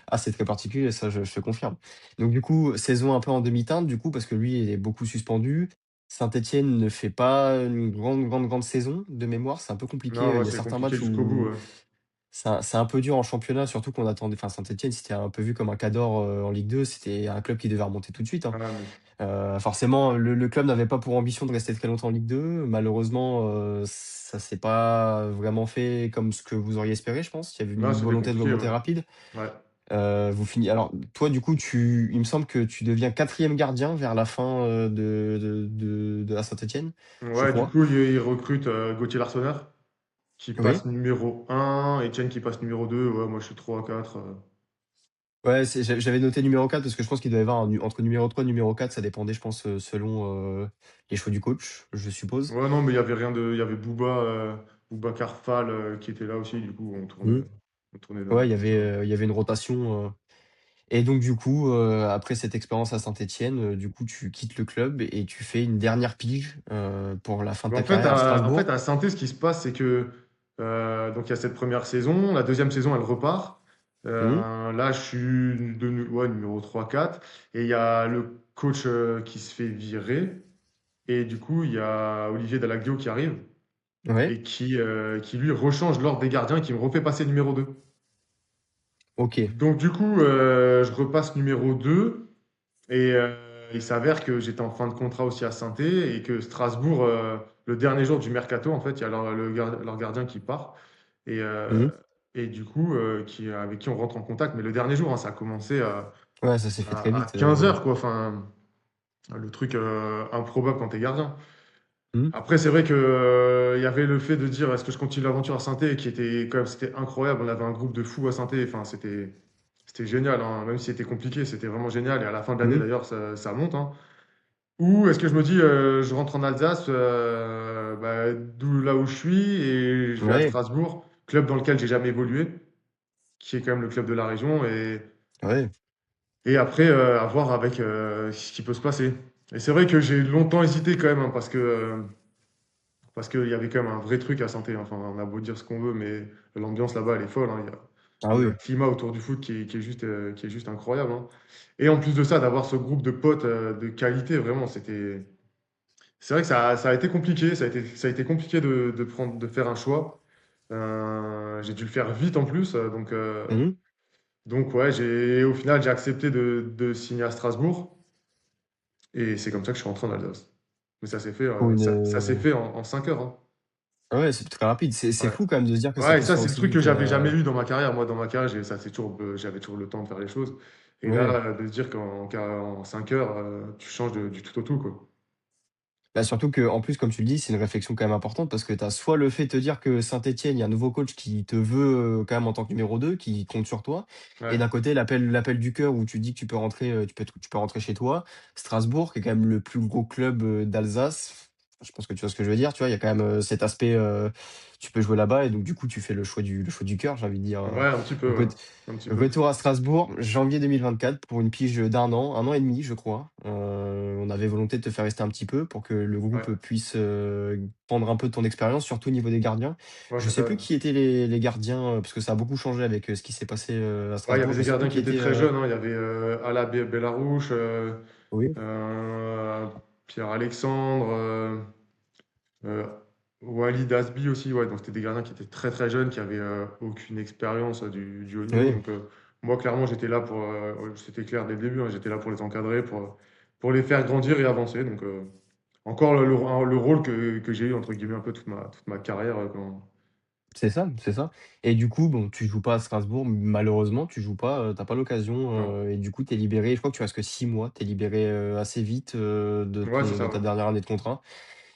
A: assez très particulier, ça je te confirme. Donc du coup, saison un peu en demi-teinte du coup, parce que lui, il est beaucoup suspendu. Saint-Étienne ne fait pas une grande saison de mémoire, c'est un peu compliqué,
B: Non,
A: il
B: ouais,
A: y a
B: c'est
A: certains
B: compliqué
A: matchs
B: jusqu'au bout,
A: où
B: ouais.
A: c'est un peu dur en championnat, surtout qu'on attendait enfin Saint-Étienne, c'était un peu vu comme un cador, en Ligue 2. C'était un club qui devait remonter tout de suite, hein.
B: Ah, mais
A: Forcément, le club n'avait pas pour ambition de rester très longtemps en Ligue 2. Malheureusement, ça s'est pas vraiment fait comme ce que vous auriez espéré, je pense. Il y avait
B: non,
A: une
B: c'était
A: volonté de
B: compliqué,
A: remonter
B: ouais.
A: rapide.
B: Ouais.
A: Vous fini alors toi, du coup, il me semble que tu deviens quatrième gardien vers la fin, de la Saint-Étienne, je
B: Ouais, du
A: crois.
B: coup, il recrute Gauthier Larsonneur, qui
A: Oui?
B: passe numéro 1, Etienne qui passe numéro 2. Ouais, moi je suis 3 4.
A: Ouais, j'avais noté numéro 4 parce que je pense qu'il doit y avoir un nu entre numéro 3 et numéro 4, ça dépendait, je pense, selon, les choix du coach, je suppose.
B: Ouais, non, mais il y avait rien de. Il y avait Boubacar Fall qui était là aussi, du coup,
A: Mmh.
B: on tournait
A: Ouais,
B: comme ça.
A: il y avait une rotation, et donc du coup, après cette expérience à Saint-Étienne, du coup, tu quittes le club et tu fais une dernière pige, pour la fin de
B: Mais
A: ta carrière à
B: en fait,
A: Strasbourg.
B: à Saint-Étienne, ce qui se passe, c'est que donc il y a cette première saison, la deuxième saison, elle repart.
A: Mmh.
B: Là, je suis ouais, numéro 3 4. Et il y a le coach qui se fait virer. Et du coup, il y a Olivier Dallacdio qui arrive
A: Ouais,
B: et qui lui rechange l'ordre des gardiens et qui me refait passer numéro 2.
A: OK.
B: Donc du coup, je repasse numéro 2 et il s'avère que j'étais en fin de contrat aussi à Saint-Étienne et que Strasbourg, le dernier jour du mercato, en fait, il y a leur gardien qui part et,
A: Mmh.
B: du coup, avec qui on rentre en contact. Mais le dernier jour, hein, ça a commencé
A: Ouais, ça s'est fait très
B: à
A: vite,
B: 15 heures, quoi. Enfin, le truc improbable quand t'es gardien.
A: mmh.
B: Après, c'est vrai que, il y avait le fait de dire est-ce que je continue l'aventure à Saint-Étienne qui était quand même c'était incroyable. On avait un groupe de fous à Saint-Étienne. Enfin, c'était génial, hein. Même si c'était compliqué, c'était vraiment génial. Et à la fin de l'année,
A: Mmh.
B: d'ailleurs, ça monte, hein. Ou est-ce que je me dis je rentre en Alsace, bah, d'où là où je suis et je vais à
A: Ouais,
B: Strasbourg, club dans lequel j'ai jamais évolué, qui est quand même le club de la région.
A: ouais.
B: Et après, à voir avec ce qui peut se passer. Et c'est vrai que j'ai longtemps hésité quand même, hein, parce qu'il y avait quand même un vrai truc à Saint-Étienne. Enfin, on a beau dire ce qu'on veut, mais l'ambiance là-bas, elle est folle, hein.
A: Ah
B: Il y a un
A: oui.
B: climat autour du foot qui est juste incroyable, hein. Et en plus de ça, d'avoir ce groupe de potes de qualité, vraiment, c'est vrai que ça a été compliqué. Ça a été compliqué de faire un choix. J'ai dû le faire vite en plus.
A: Mmh.
B: Donc ouais, au final, j'ai accepté de signer à Strasbourg. Et c'est comme ça que je suis rentré en Alsace. Mais
A: Pour une,
B: ça s'est fait en 5 heures, hein.
A: ah ouais, c'est très rapide. C'est
B: Ouais.
A: fou quand même de se dire que ça
B: Ouais, et
A: peut se
B: ça,
A: faire
B: c'est le
A: aussi
B: truc que
A: vite,
B: j'avais jamais eu dans ma carrière. Moi, dans ma carrière, j'avais toujours le temps de faire les choses. Et
A: ouais.
B: là, de se dire en 5 heures, tu changes du tout au tout, quoi.
A: Bah, surtout qu'en plus, comme tu le dis, c'est une réflexion quand même importante parce que tu as soit le fait de te dire que Saint-Étienne, il y a un nouveau coach qui te veut, quand même en tant que numéro 2, qui compte sur toi, et
B: Ouais.
A: d'un côté l'appel du cœur où tu dis que tu peux rentrer, tu peux rentrer chez toi. Strasbourg, qui est quand même le plus gros club, d'Alsace, je pense que tu vois ce que je veux dire, tu vois? Il y a quand même, cet aspect, tu peux jouer là-bas et donc du coup, tu fais le choix du cœur, j'ai envie de dire,
B: Ouais, un petit peu,
A: donc
B: ouais. Un petit peu.
A: retour à Strasbourg, janvier 2024 pour une pige d'un an et demi, je crois. On avait volonté de te faire rester un petit peu pour que le
B: Ouais.
A: groupe puisse, prendre un peu de ton expérience, surtout au niveau des gardiens.
B: Ouais,
A: Je
B: c'est
A: sais
B: ça.
A: plus qui étaient les gardiens, parce que ça a beaucoup changé avec, ce qui s'est passé, à
B: Ouais, il y
A: Strasbourg.
B: avait
A: Je
B: des
A: sais plus
B: gardiens qui
A: qui
B: étaient
A: était,
B: très jeunes, hein. Il y avait Ala Bellarouche,
A: oui,
B: euh, Pierre-Alexandre, euh, Walid Asbi aussi. Ouais, donc c'était des gardiens qui étaient très très jeunes, qui avaient aucune expérience du haut niveau.
A: oui,
B: Donc moi, clairement, j'étais là pour. C'était clair dès le début, hein, j'étais là pour les encadrer, pour les faire grandir et avancer. Donc encore le rôle que j'ai eu, entre guillemets, un peu toute ma carrière.
A: c'est ça, c'est ça. Et du coup, bon, tu joues pas à Strasbourg, malheureusement, tu joues pas, tu pas
B: Non.
A: l'occasion, et du coup, tu es libéré. Je crois que tu restes que 6 mois. Tu es libéré, assez vite,
B: Ouais, c'est
A: de
B: ça,
A: ta
B: ouais.
A: dernière année de contrat.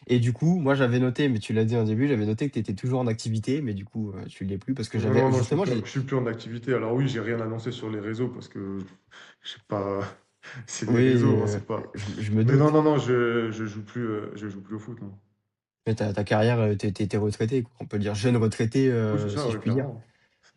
A: Et du coup, moi, j'avais noté, mais tu l'as dit en début, j'avais noté que tu étais toujours en activité, mais du coup, tu l'es plus parce que
B: Non,
A: j'avais
B: non, non,
A: justement, j'ai
B: je suis plus en activité. Alors oui, j'ai rien annoncé sur les réseaux parce que je sais pas, c'est les
A: oui,
B: réseaux, hein, c'est pas.
A: je me
B: Mais non,
A: doute,
B: non, non, je joue plus au foot, non.
A: mais ta carrière, tu retraité, quoi. On peut dire jeune retraité,
B: Oui, c'est ça,
A: si je
B: ouais,
A: puis dire.
B: clairement.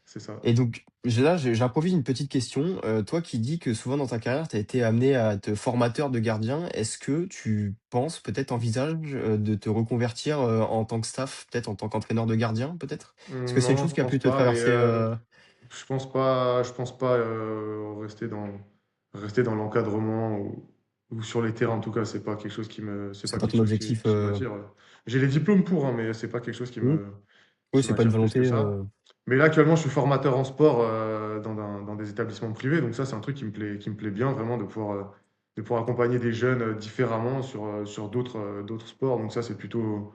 B: C'est ça.
A: Et donc, j'improvise une petite question. Toi qui dis que souvent dans ta carrière, tu as été amené à être formateur de gardien, est-ce que tu penses, peut-être envisages, de te reconvertir, en tant que staff, peut-être en tant qu'entraîneur de gardien, peut-être? Est-ce que c'est une
B: Non,
A: chose
B: je
A: qui a pu
B: pense
A: te
B: pas.
A: traverser,
B: Je pense pas rester dans l'encadrement ou sur les terrains. En tout cas, c'est
A: c'est
B: pas
A: pas
B: quelque
A: ton
B: chose
A: objectif,
B: qui m'attire. J'ai les diplômes pour, hein, mais c'est pas quelque chose
A: mmh? Oui,
B: qui
A: c'est pas une
B: m'attire plus
A: volonté,
B: que ça. Mais là, actuellement, je suis formateur en sport dans des établissements privés. Donc ça, c'est un truc qui me plaît bien, vraiment, de pouvoir accompagner des jeunes différemment sur d'autres sports. Donc ça, c'est plutôt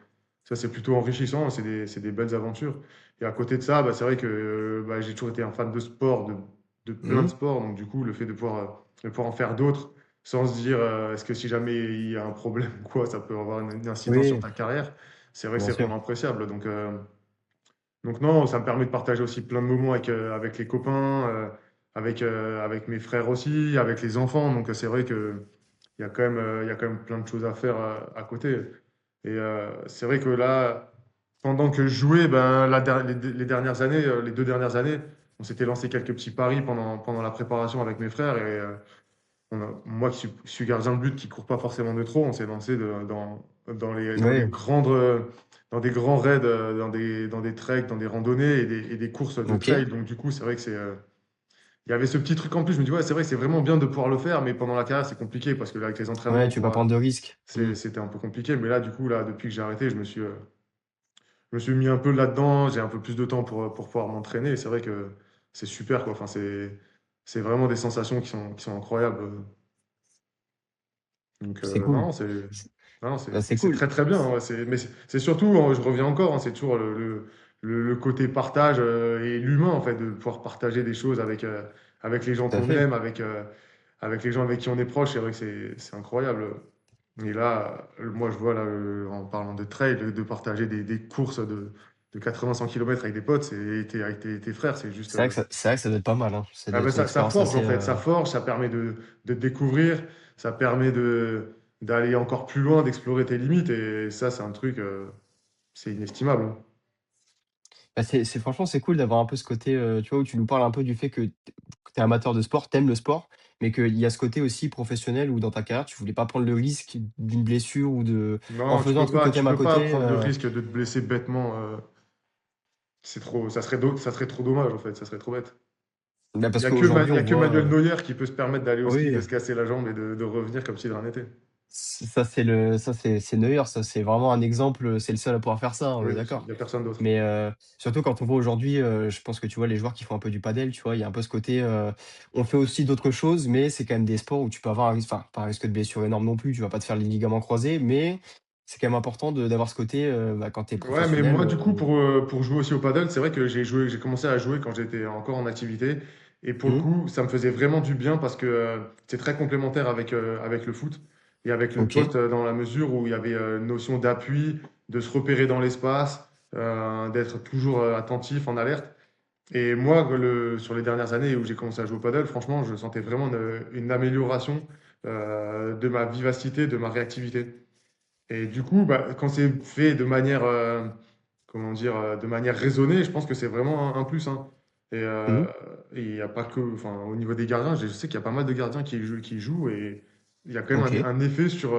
B: enrichissant. C'est des belles aventures. Et à côté de ça, bah, c'est vrai que bah, j'ai toujours été un fan de sport, de plein de
A: Mhm.
B: sports. Donc du coup, le fait de pouvoir en faire d'autres sans se dire est-ce que si jamais il y a un problème ou quoi, ça peut avoir une incidence sur
A: Oui,
B: ta carrière. C'est vrai que
A: bien
B: c'est
A: sûr.
B: vraiment appréciable. Donc non, ça me permet de partager aussi plein de moments avec les copains, avec mes frères aussi, avec les enfants. Donc c'est vrai que il y a quand même plein de choses à faire à côté. Et c'est vrai que là, pendant que je jouais, ben, les dernières années, les 2 dernières années, on s'était lancé quelques petits paris pendant la préparation avec mes frères. Et moi qui suis gardien de but, qui court pas forcément de trop, on s'est lancé dans des
A: Oui,
B: dans des grands raids, dans des treks, dans des randonnées et des courses de
A: ok.
B: trail. Donc du coup, c'est vrai que il y avait ce petit truc en plus. Je me dis, ouais, c'est vrai que c'est vraiment bien de pouvoir le faire, mais pendant la carrière, c'est compliqué parce que là, avec les
A: Ouais,
B: entraînements,
A: tu vas pas prendre de risques. Mhm.
B: c'était un peu compliqué. Mais là, du coup, là, depuis que j'ai arrêté, je me suis mis un peu là-dedans. J'ai un peu plus de temps pour pouvoir m'entraîner. Et c'est vrai que c'est super, quoi. Enfin, c'est vraiment des sensations qui sont incroyables. Donc,
A: C'est cool.
B: non,
A: C'est
B: non,
A: bah, c'est
B: c'est
A: cool.
B: très très bien. Ouais, mais c'est surtout, hein, je reviens encore, hein, c'est toujours le côté partage et l'humain, en fait, de pouvoir partager des choses avec les gens
A: Tout à
B: qu'on
A: fait.
B: aime, avec les gens avec qui on est proche. C'est vrai que c'est incroyable. Et là, moi, je vois, là, en parlant de trail, de partager des courses de 80-100 km avec des potes, avec tes frères, c'est juste.
A: C'est vrai que ça doit être pas mal, hein. Ça
B: Ah
A: doit
B: ben
A: être une
B: ça
A: expérience
B: forge en
A: assez.
B: fait, ça forge, ça permet de te découvrir, ça permet d'aller encore plus loin, d'explorer tes limites et ça c'est un truc, c'est inestimable, hein.
A: Bah, franchement, c'est cool d'avoir un peu ce côté, tu vois, où tu nous parles un peu du fait que tu es amateur de sport, tu aimes le sport, mais qu'il y a ce côté aussi professionnel où dans ta carrière, tu voulais pas prendre le risque d'une blessure ou de en
B: Non,
A: faisant un truc que tu
B: tu
A: aimes à
B: peux pas
A: côté,
B: prendre le risque de te blesser bêtement, ça serait trop dommage en fait, ça serait trop bête.
A: bah, parce qu'aujourd'hui
B: Il y
A: on
B: a que
A: voit,
B: Manuel Neuer qui peut se permettre d'aller au ski,
A: oui.
B: de se casser la jambe et de revenir comme si de rien n'était.
A: Ça c'est Neuer, ça c'est vraiment un exemple, c'est le seul à pouvoir faire ça, on
B: Oui,
A: est
B: il
A: d'accord.
B: y a personne d'autre.
A: Mais, surtout quand on voit aujourd'hui, je pense que tu vois les joueurs qui font un peu du padel, tu vois? Il y a un peu ce côté, on fait aussi d'autres choses, mais c'est quand même des sports où tu peux avoir un risque, enfin, pas un risque de blessure énorme non plus, tu vas pas te faire les ligaments croisés, mais c'est quand même important d'avoir ce côté, bah, quand tu es
B: Ouais, mais
A: professionnel,
B: moi, du coup, pour jouer aussi au paddle, c'est vrai que j'ai commencé à jouer quand j'étais encore en activité. Et pour le
A: mmh,
B: coup, ça me faisait vraiment du bien parce que c'est très complémentaire avec le foot et avec le
A: OK.
B: poste dans la mesure où il y avait une notion d'appui, de se repérer dans l'espace, d'être toujours attentif, en alerte. Et moi, sur les dernières années où j'ai commencé à jouer au paddle, franchement, je sentais vraiment une amélioration de ma vivacité, de ma réactivité. Et du coup, bah, quand c'est fait de manière, comment dire, de manière raisonnée, je pense que c'est vraiment un plus, hein. Et
A: Mmh,
B: il n'y a pas que, enfin, au niveau des gardiens, je sais qu'il y a pas mal de gardiens qui jouent et il y a quand même
A: OK.
B: un effet sur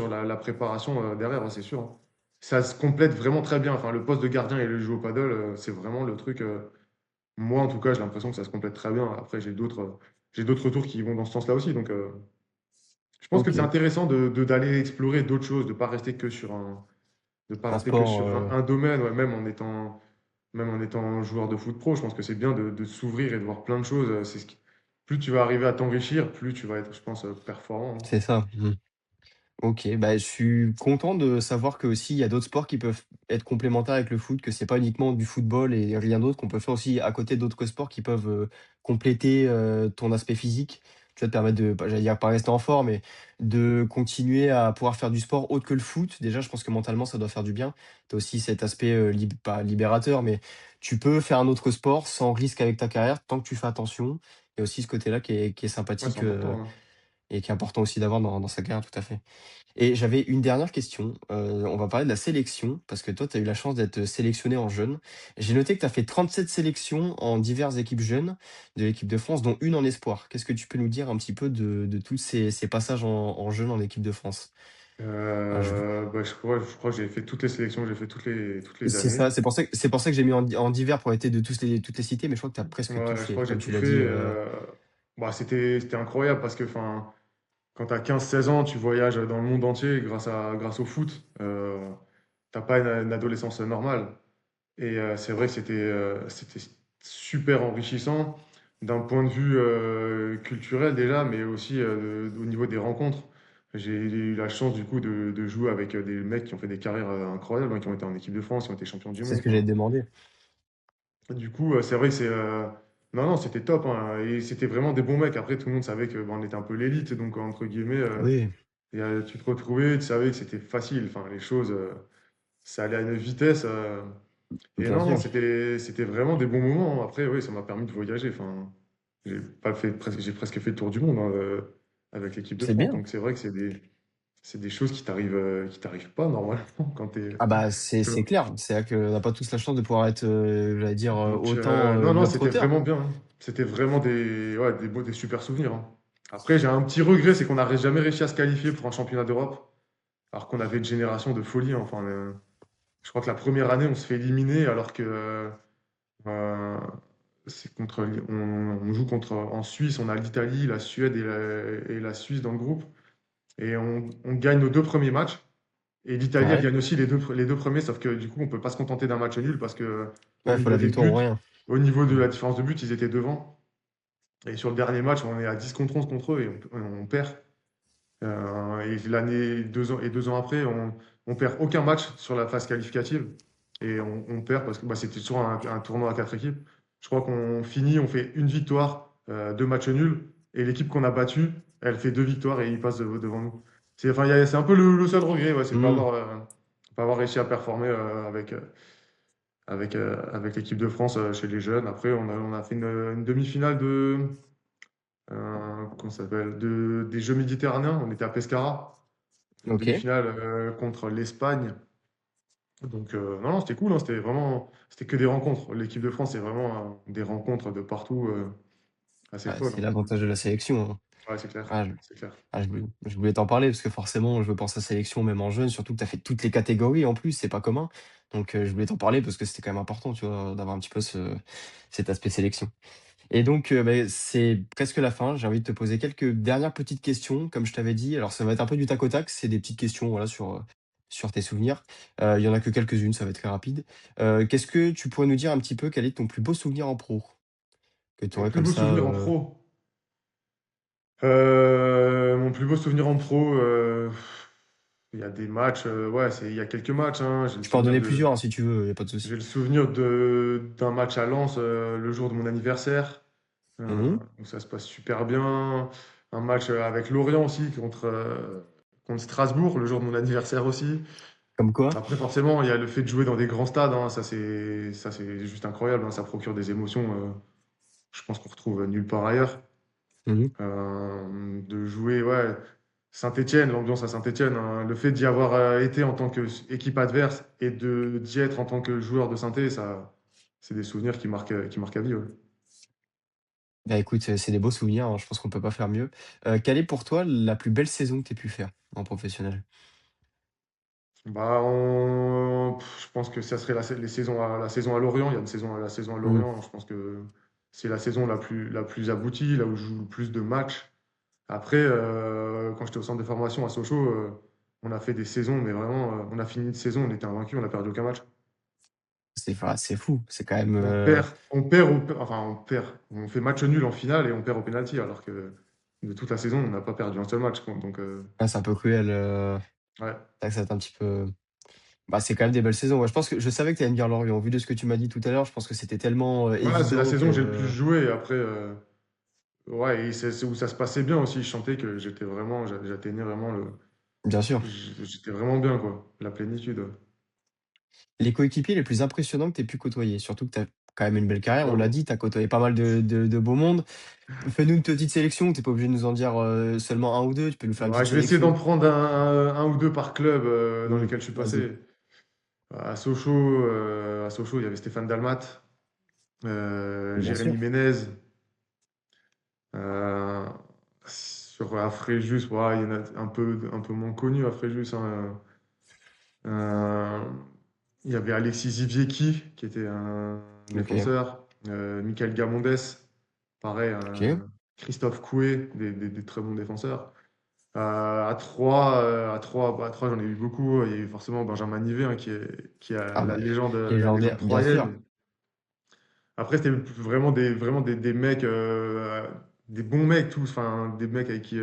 B: la préparation derrière, ouais, c'est sûr, hein. Ça se complète vraiment très bien. Enfin, le poste de gardien et le jeu au paddle, c'est vraiment le truc. Moi, en tout cas, j'ai l'impression que ça se complète très bien. Après, j'ai d'autres retours qui vont dans ce sens-là aussi. Donc, je pense que c'est
A: OK.
B: intéressant d'aller explorer d'autres choses, de pas
A: Un
B: rester que
A: sport,
B: sur un domaine, ouais, même en étant joueur de foot pro, je pense que c'est bien de s'ouvrir et de voir plein de choses. Plus tu vas arriver à t'enrichir, plus tu vas être, je pense, performant, hein.
A: c'est ça. Mmh. OK, bah, je suis content de savoir qu'aussi il y a d'autres sports qui peuvent être complémentaires avec le foot, que c'est pas uniquement du football et rien d'autre, qu'on peut faire aussi à côté d'autres sports qui peuvent, compléter, ton aspect physique. Tu vois, te permettre de, bah, j'allais dire pas rester en forme, mais de continuer à pouvoir faire du sport autre que le foot. Déjà, je pense que mentalement, ça doit faire du bien. Tu as aussi cet aspect, pas libérateur, mais tu peux faire un autre sport sans risque avec ta carrière tant que tu fais attention. Il y a aussi ce côté-là qui est
B: Ouais, c'est
A: sympathique,
B: important, hein.
A: et qui est important aussi d'avoir dans sa carrière, tout à fait. Et j'avais une dernière question, on va parler de la sélection, parce que toi, tu as eu la chance d'être sélectionné en jeune. J'ai noté que tu as fait 37 sélections en diverses équipes jeunes de l'équipe de France, dont une en espoir. Qu'est-ce que tu peux nous dire un petit peu de tous ces passages en jeune en équipe de France? Enfin,
B: Bah, je crois que j'ai fait toutes les sélections, j'ai fait toutes les
A: c'est
B: années.
A: ça, c'est pour ça que j'ai mis en divers pour éviter de toutes les citer, mais je crois que tu as presque tout
B: Ouais, je
A: fait,
B: crois que j'ai
A: comme
B: tout
A: tu l'as
B: fait.
A: dit,
B: Bah, c'était incroyable parce que, enfin, quand tu as 15-16 ans, tu voyages dans le monde entier grâce au foot. T'as pas une adolescence normale. Et c'est vrai que c'était super enrichissant d'un point de vue culturel déjà, mais aussi au niveau des rencontres. J'ai eu la chance du coup de jouer avec des mecs qui ont fait des carrières incroyables, hein, qui ont été en équipe de France, qui ont été champions du
A: C'est
B: monde.
A: ce que j'allais
B: Enfin,
A: te demander.
B: du coup, c'est vrai que non, non, c'était top, hein, et c'était vraiment des bons mecs. Après, tout le monde savait que bah, on était un peu l'élite, donc entre guillemets,
A: Oui,
B: tu te retrouvais, tu savais que c'était facile. Enfin, les choses, ça allait à une vitesse. Et
A: bien
B: non, non,
A: sûr.
B: c'était vraiment des bons moments, hein. Après, oui, ça m'a permis de voyager. Enfin, j'ai presque fait le tour du monde, hein, avec l'équipe de
A: C'est
B: France.
A: bien.
B: Donc c'est vrai que c'est des choses qui t'arrivent pas normalement quand t'es.
A: Ah bah,
B: Parce
A: c'est
B: que-
A: clair. C'est vrai qu'on n'a pas tous la chance de pouvoir être, j'allais dire,
B: donc
A: autant,
B: non, non, c'était
A: globe-trotter.
B: vraiment bien, hein. C'était vraiment des super souvenirs, hein. Après, j'ai un petit regret, c'est qu'on n'a jamais réussi à se qualifier pour un championnat d'Europe, alors qu'on avait une génération de folie, hein. Enfin, je crois que la première année, on se fait éliminer alors que Euh, c'est on joue contre, en Suisse, on a l'Italie, la Suède et la Suisse dans le groupe. Et on gagne nos deux premiers matchs. Et l'Italie, elle
A: Ouais.
B: gagne aussi les deux premiers, sauf que du coup, on peut pas se contenter d'un match nul parce que au
A: Ouais, faut
B: niveau
A: la
B: des
A: victoire
B: buts,
A: ou rien.
B: au niveau de
A: Mmh.
B: la différence de buts, ils étaient devant. Et sur le dernier match, on est à 10 contre 11 contre eux et on perd. Et l'année, 2 ans après, on perd aucun match sur la phase qualificative. Et on perd parce que bah, c'était sur un tournoi à 4 équipes. Je crois qu'on finit, on fait une victoire, 2 matchs nuls. Et l'équipe qu'on a battue, elle fait 2 victoires et ils passent devant nous. Enfin, c'est un peu le seul regret, ouais, c'est de
A: Mmh.
B: pas avoir réussi à performer avec l'équipe de France chez les jeunes. Après, on a fait une demi-finale comment ça s'appelle, des Jeux méditerranéens. On était à Pescara, une
A: OK.
B: demi-finale contre l'Espagne. Donc, non, non, c'était cool, hein, c'était que des rencontres. L'équipe de France, c'est vraiment des rencontres de partout, assez
A: Bah,
B: folles,
A: c'est
B: hein.
A: l'avantage de la sélection, hein.
B: Ouais, c'est clair,
A: Ah,
B: c'est clair.
A: je voulais t'en parler parce que forcément, je pense à sélection même en jeune, surtout que tu as fait toutes les catégories en plus, c'est pas commun. Donc, je voulais t'en parler parce que c'était quand même important, tu vois, d'avoir un petit peu cet aspect sélection. Et donc, beh, c'est presque la fin. J'ai envie de te poser quelques dernières petites questions, comme je t'avais dit. Alors ça va être un peu du tac au tac, c'est des petites questions, voilà, sur tes souvenirs. Il y en a que quelques-unes, ça va être très rapide. Qu'est-ce que tu pourrais nous dire un petit peu quel est ton plus beau souvenir en pro? Que tu
B: Mon
A: aurais
B: plus
A: comme
B: beau
A: ça,
B: souvenir en pro. Mon plus beau souvenir en pro, il y a des matchs, ouais, il y a quelques matchs, hein.
A: tu peux en donner plusieurs, hein, si tu veux, il y a pas de souci.
B: J'ai le souvenir d'un match à Lens le jour de mon anniversaire,
A: Mmh.
B: où ça se passe super bien. Un match avec Lorient aussi contre Strasbourg le jour de mon anniversaire aussi.
A: Comme quoi?
B: Après, forcément, il y a le fait de jouer dans des grands stades, hein. Ça, c'est juste incroyable, hein. Ça procure des émotions, je pense qu'on retrouve nulle part ailleurs.
A: Mmh.
B: De jouer, ouais, Saint-Étienne, l'ambiance à Saint-Étienne, hein, le fait d'y avoir été en tant qu'équipe adverse et d'y être en tant que joueur de Saint-Étienne, ça, c'est des souvenirs qui marquent à vie, ouais.
A: Bah, écoute, c'est des beaux souvenirs, hein, je pense qu'on peut pas faire mieux. Quelle est pour toi la plus belle saison que tu aies pu faire en professionnel?
B: Bah, je pense que ça serait la saison à Lorient. Il y a la saison à
A: Mmh.
B: Lorient. Je pense que c'est la saison la plus aboutie, là où je joue le plus de matchs. Après, quand j'étais au centre de formation à Sochaux, on a fait des saisons, mais vraiment, on a fini une saison, on était invaincu, on n'a perdu aucun match.
A: C'est fou, c'est quand même,
B: Enfin, on perd. On fait match nul en finale et on perd au pénalty, alors que de toute la saison, on n'a pas perdu un seul match, quoi. Donc,
A: ouais, c'est un peu cruel,
B: ouais.
A: c'est vrai que ça va être un petit peu. Bah, c'est quand même des belles saisons. Ouais, je pense que je savais que tu allais me dire Lorient. Au vu de ce que tu m'as dit tout à l'heure, je pense que c'était tellement,
B: Voilà, c'est la
A: évident
B: saison où j'ai le plus
A: que
B: joué. Et après, ouais, et c'est où ça se passait bien aussi. Je sentais que j'atteignais vraiment
A: bien sûr.
B: j'étais vraiment bien, quoi. La plénitude, ouais.
A: Les coéquipiers les plus impressionnants que tu aies pu côtoyer? Surtout que tu as quand même une belle carrière, on l'a
B: Waouh.
A: dit, tu as côtoyé pas mal de beau monde. Fais-nous une petite sélection, tu es pas obligé de nous en dire, seulement un ou 2. Tu peux nous faire une
B: Ouais,
A: petite
B: je vais essayer d'en
A: sélection.
B: prendre un ou deux par club dans
A: Mmh,
B: lesquels je suis
A: vas-y.
B: passé. À Sochaux, il y avait Stéphane Dalmat,
A: Bien sûr.
B: Jérémy Ménez. Euh, à Fréjus, ouais, il y en a un peu moins connu à Fréjus, hein. Euh, il y avait Alexis Ziviecki, qui était un
A: OK,
B: défenseur. Michael Gamondes, pareil.
A: OK.
B: Christophe Coué, des très bons défenseurs. À 3, j'en ai eu beaucoup. Il y a eu forcément Benjamin Nivet, hein, qui a
A: Ah bah,
B: la légende
A: légendaire, bien sûr,
B: troyenne. Après, c'était vraiment des mecs, des bons mecs tous, enfin, des mecs avec qui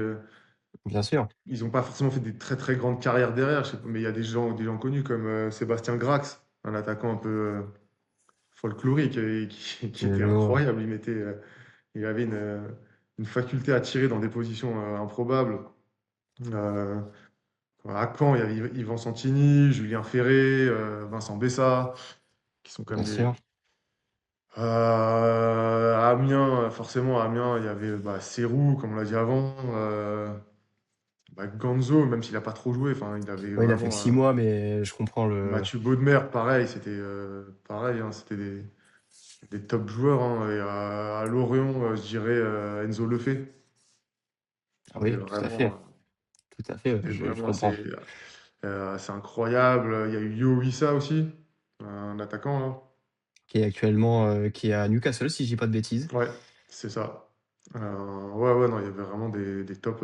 A: bien sûr,
B: ils n'ont pas forcément fait des très très grandes carrières derrière, je sais pas, mais il y a des gens connus comme Sébastien Grax, un attaquant un peu folklorique et qui était
A: je vois,
B: incroyable. Il avait une faculté à tirer dans des positions improbables. Euh, à Caen, il y avait Yvan Santini, Julien Ferré, Vincent Bessa, qui sont quand
A: bien
B: même
A: sûr.
B: À Amiens, forcément, à Amiens, il y avait Serrou, comme on l'a dit avant. Ganzo, même s'il n'a pas trop joué, enfin, il avait
A: Ouais, il a fait que
B: vraiment.
A: 6 mois, mais je comprends le.
B: Mathieu Baudemer, pareil, c'était pareil, hein, c'était des top joueurs, hein. Et à Lorient, je dirais Enzo Lefebvre.
A: Ah
B: C'était
A: oui, tout à
B: vraiment,
A: fait, tout à fait,
B: c'était
A: je
B: vraiment
A: comprends.
B: c'est incroyable. Il y a eu Yo Issa aussi, un attaquant là.
A: Qui est actuellement qui est à Newcastle, si je dis pas de bêtises.
B: Ouais, c'est ça. Ouais, ouais, non, il y avait vraiment des tops.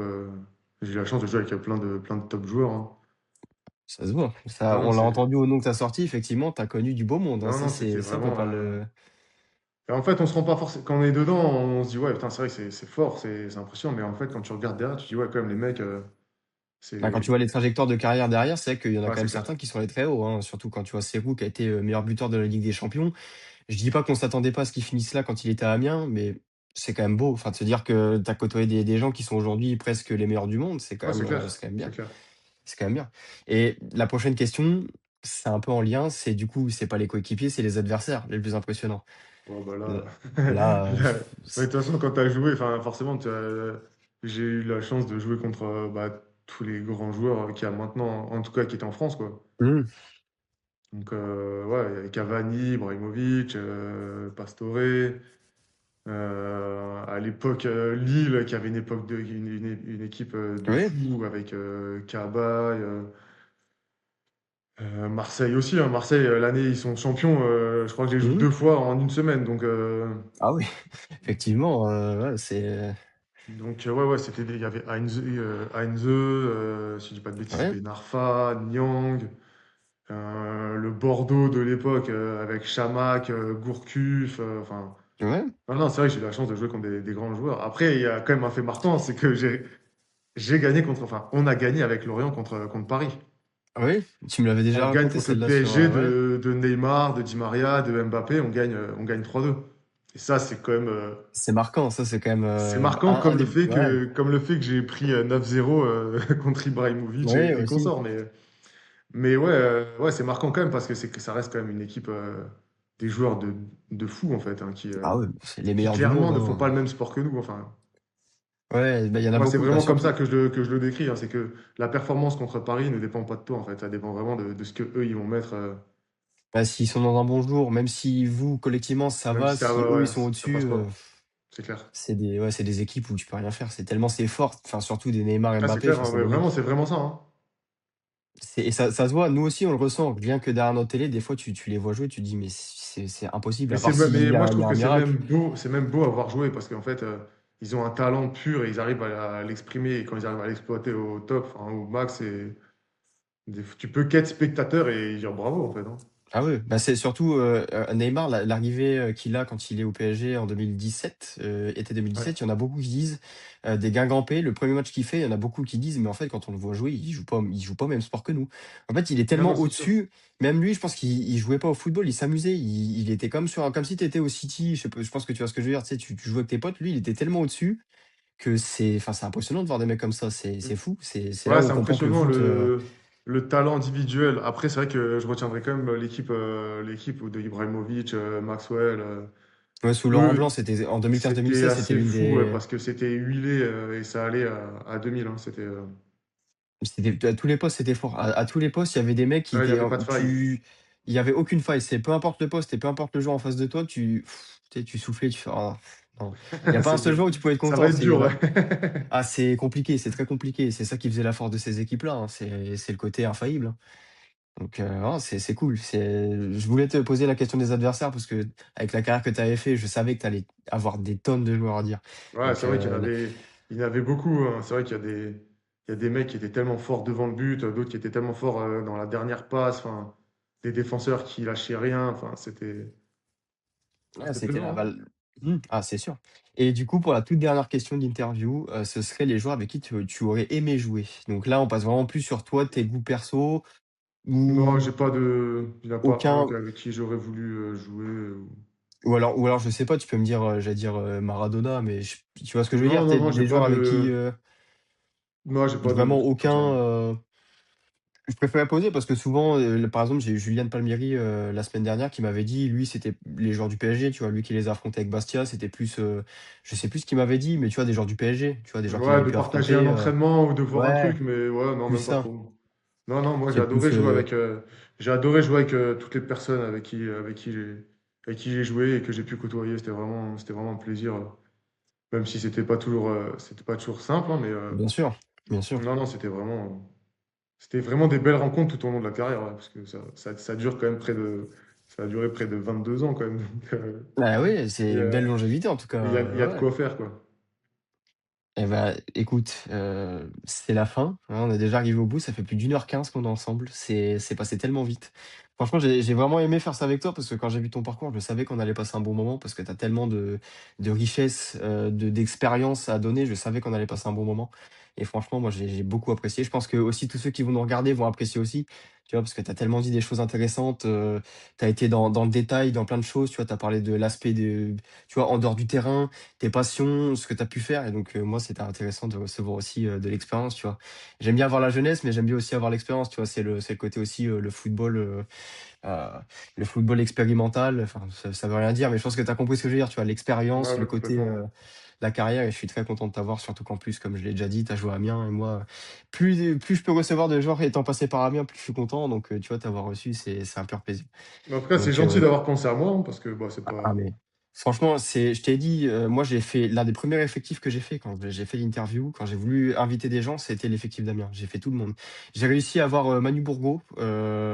B: J'ai eu la chance de jouer avec plein de top joueurs, hein.
A: Ça se voit. Ça,
B: Non, non,
A: on l'a
B: c'est,
A: entendu au nom que tu as sorti, effectivement, tu as connu du beau monde, hein.
B: non,
A: Ça,
B: non, c'était
A: on peut
B: vraiment.
A: pas le.
B: Et en fait, on se rend pas forcément. Quand on est dedans, on se dit, ouais, putain, c'est vrai que c'est fort, c'est impressionnant. Mais en fait, quand tu regardes derrière, tu te dis, ouais, quand même, les mecs,
A: Bah, quand
B: c'est.
A: tu vois les trajectoires de carrière derrière, c'est vrai qu'il y en a
B: Ouais,
A: quand même
B: c'est clair.
A: certains qui sont allés très haut, hein. Surtout quand tu vois Serhou qui a été meilleur buteur de la Ligue des Champions. Je dis pas qu'on s'attendait pas à ce qu'il finisse là quand il était à Amiens, mais c'est quand même beau. Enfin, de se dire que tu as côtoyé des gens qui sont aujourd'hui presque les meilleurs du monde,
B: Ouais, c'est
A: c'est
B: clair.
A: quand même
B: C'est
A: bien.
B: clair.
A: C'est quand même bien. Et la prochaine question, c'est un peu en lien, c'est du coup, c'est pas les coéquipiers, c'est les adversaires les plus impressionnants.
B: Bon, bah
A: L
B: là.
A: là,
B: là- Mais de toute façon, quand tu as joué, enfin, forcément, j'ai eu la chance de jouer contre tous les grands joueurs qu'il y a maintenant, en tout cas, qui étaient en France, quoi.
A: mmh,
B: Donc, ouais, il y avait Cavani, Ibrahimovic, Pastore. À l'époque, Lille, qui avait une équipe de
A: oui,
B: fous avec Cabaye. Marseille aussi, hein. Marseille, l'année, ils sont champions. Je crois que j'ai joué
A: mmh.
B: 2 fois en une semaine.
A: Ah oui, effectivement, ouais, c'est
B: Ouais, ouais, il y avait Heinze, si je dis pas de bêtises,
A: ouais,
B: Ben Arfa, Niang, le Bordeaux de l'époque avec Chamac, Gourcuff, enfin.
A: ouais,
B: Non, non, c'est vrai que j'ai eu la chance de jouer contre des grands joueurs. Après, il y a quand même un fait marquant, c'est que j'ai gagné enfin, on a gagné avec Lorient contre Paris.
A: oui, tu me l'avais déjà
B: On gagne
A: raconté
B: contre le
A: celle-là sur,
B: PSG
A: ouais.
B: de Neymar, de Di Maria, de Mbappé, on gagne 3-2. Et ça, c'est quand même,
A: C'est marquant, ça, c'est quand même,
B: c'est
A: bah,
B: marquant
A: un des ouais,
B: comme le fait que j'ai pris 9-0 contre Ibrahimovic
A: oui
B: et
A: aussi.
B: consorts. Mais ouais, ouais, c'est marquant quand même parce que ça reste quand même une équipe, des joueurs de fous en fait, hein,
A: Ah ouais, c'est les
B: qui
A: meilleurs du
B: clairement
A: monde,
B: ne font
A: hein.
B: pas le même sport que nous. Enfin,
A: Ouais, bah, il y en a
B: moi, c'est
A: beaucoup, bah,
B: vraiment comme ça
A: surtout.
B: que je le décris, hein. C'est que la performance contre Paris ne dépend pas de toi en fait. Ça dépend vraiment de ce que eux ils vont mettre.
A: Bah, s'ils sont dans un bon jour, même si vous, collectivement, ça
B: Même
A: va,
B: si ça,
A: si
B: ouais,
A: eux, ils
B: ouais,
A: sont
B: ça passe
A: au-dessus,
B: pas. C'est clair.
A: c'est des équipes où tu peux rien faire. C'est tellement c'est fort, enfin, surtout des Neymar,
B: Ah, c'est
A: Mbappé,
B: clair,
A: enfin,
B: hein,
A: c'est
B: mais
A: des
B: vraiment, c'est vraiment ça, hein.
A: et ça se voit, nous aussi, on le ressent. Bien que derrière notre télé, des fois, tu les vois jouer, tu te dis: «Mais c'est impossible,
B: Mais
A: à part s'il
B: mais
A: y
B: moi,
A: a
B: je trouve
A: il y a
B: que
A: un miracle».
B: c'est même beau à voir jouer parce qu'en fait, ils ont un talent pur et ils arrivent à l'exprimer. Et quand ils arrivent à l'exploiter au top, enfin, au max, tu peux qu'être spectateur et dire bravo, en fait, hein.
A: Ah oui, bah, c'est surtout, Neymar, l'arrivée, qu'il a quand il est au PSG en 2017, été
B: Ouais,
A: 2017, il y en a beaucoup qui disent, des Guingampais, le premier match qu'il fait, il y en a beaucoup qui disent: «Mais en fait, quand on le voit jouer, il joue pas au même sport que nous». En fait, il est
B: non, non,
A: tellement
B: c'est sûr.
A: au-dessus, même lui, je pense qu'il jouait pas au football, il s'amusait, il était comme si tu étais au City, je pense que tu vois ce que je veux dire, tu sais, tu jouais avec tes potes, lui, il était tellement au-dessus que c'est impressionnant de voir des mecs comme ça,
B: Mm.
A: c'est fou, c'est là
B: Ouais,
A: où
B: c'est
A: on comprend que le
B: impressionnant
A: foot,
B: le talent individuel. Après, c'est vrai que je retiendrai quand même l'équipe de Ibrahimovic, Maxwell.
A: ouais, sous Laurent Blanc,
B: Eux,
A: c'était en
B: c'était
A: 2015-2016, c'était
B: assez
A: l'une
B: fou ouais,
A: des.
B: parce que c'était huilé et ça allait à 2000, hein.
A: C'était à tous les postes, c'était fort. À tous les postes, il y avait des mecs qui
B: Ouais, il n'y
A: étaient
B: avait
A: en
B: pas de faille.
A: tu il y avait aucune faille. C'est peu importe le poste et peu importe le joueur en face de toi, tu sais, tu soufflais, tu fais: «Ah non». Il y a pas un
B: C'est
A: seul
B: dur.
A: joueur où tu pouvais être
B: Ça va
A: content.
B: être dur, ouais.
A: C'est compliqué, c'est très compliqué. C'est ça qui faisait la force de ces équipes-là, hein. C'est le côté infaillible, hein. Donc non, c'est cool. Je voulais te poser la question des adversaires parce que avec la carrière que tu avais fait, je savais que tu allais avoir des tonnes de joueurs à dire.
B: Ouais,
A: Donc
B: c'est vrai qu'il y en avait beaucoup, hein. C'est vrai qu'il y a des. il y a des mecs qui étaient tellement forts devant le but, d'autres qui étaient tellement forts dans la dernière passe, enfin, des défenseurs qui lâchaient rien, enfin,
A: Ah,
B: c'était
A: c'était
B: plaisant,
A: la
B: hein.
A: balle. Ah, c'est sûr. Et du coup, pour la toute dernière question d'interview, ce serait les joueurs avec qui tu aurais aimé jouer. Donc là, on passe vraiment plus sur toi, tes goûts perso
B: Non,
A: ou
B: il n'y en a pas un
A: aucun
B: avec qui j'aurais voulu jouer.
A: ou alors je sais pas, tu peux me dire, j'allais dire, Maradona, mais tu vois ce que je veux
B: Non,
A: dire?
B: non,
A: Tu
B: non, j'ai
A: des
B: pas
A: joueurs avec qui,
B: de. Non, j'ai pas de
A: vraiment
B: truc comme ça.
A: aucun, je préfère poser parce que souvent, par exemple, j'ai eu Julian Palmieri, la semaine dernière qui m'avait dit, lui, c'était les joueurs du PSG, tu vois? Lui qui les a affrontés avec Bastia, c'était plus, je sais plus ce qu'il m'avait dit, mais tu vois, des joueurs du PSG, tu vois? Des joueurs qu'il
B: Ouais,
A: avait
B: de
A: pu
B: partager un
A: affronter,
B: entraînement ou de voir un
A: ouais,
B: truc, mais ouais, non,
A: plus
B: même pas
A: ça.
B: trop. Non, non, moi
A: C'est plus,
B: j'ai adoré jouer avec toutes les personnes avec qui j'ai joué et que j'ai pu côtoyer. C'était vraiment un plaisir, même si c'était pas toujours simple, hein, mais
A: bien sûr, bien sûr.
B: non, non, c'était vraiment des belles rencontres tout au long de la carrière, ouais, parce que ça dure quand même ça a duré près de 22 ans quand même. Donc,
A: Bah, oui, c'est
B: et
A: une belle longévité en tout cas,
B: il y a de
A: ouais.
B: quoi faire, quoi.
A: Eh bah, écoute, c'est la fin, hein, on est déjà arrivé au bout, ça fait plus d'1 h 15 qu'on est ensemble, c'est passé tellement vite. Franchement, j'ai vraiment aimé faire ça avec toi parce que quand j'ai vu ton parcours, je savais qu'on allait passer un bon moment parce que tu as tellement de richesse, d'expérience à donner, je savais qu'on allait passer un bon moment et franchement, moi, j'ai beaucoup apprécié. Je pense que aussi tous ceux qui vont nous regarder vont apprécier aussi, tu vois? Parce que tu as tellement dit des choses intéressantes, tu as été dans le détail, dans plein de choses, tu vois? Tu as parlé de l'aspect de tu vois, en dehors du terrain, tes passions, ce que tu as pu faire et donc moi, c'était intéressant de recevoir aussi, de l'expérience, tu vois? J'aime bien avoir la jeunesse, mais j'aime bien aussi avoir l'expérience, tu vois? C'est le côté aussi, heu, le football expérimental, enfin, ça veut rien dire, mais je pense que tu as compris ce que je veux dire, tu vois?
B: Ouais,
A: L'expérience, le
B: ouais,
A: côté,
B: complètement.
A: la carrière et je suis très content de t'avoir, surtout qu'en plus, comme je l'ai déjà dit, tu as joué à Amiens et moi, plus je peux recevoir de joueurs étant passé par Amiens, plus je suis content donc tu vois, t'avoir reçu, c'est un pur plaisir.
B: Mais en tout cas, c'est
A: Donc
B: gentil d'avoir pensé à moi, hein, parce que bah, c'est
A: ah
B: pas.
A: mais franchement, je t'ai dit, moi j'ai fait l'un des premiers effectifs que j'ai fait quand j'ai fait l'interview, quand j'ai voulu inviter des gens, c'était l'effectif d'Amiens. J'ai fait tout le monde. J'ai réussi à avoir, Manu Bourgault,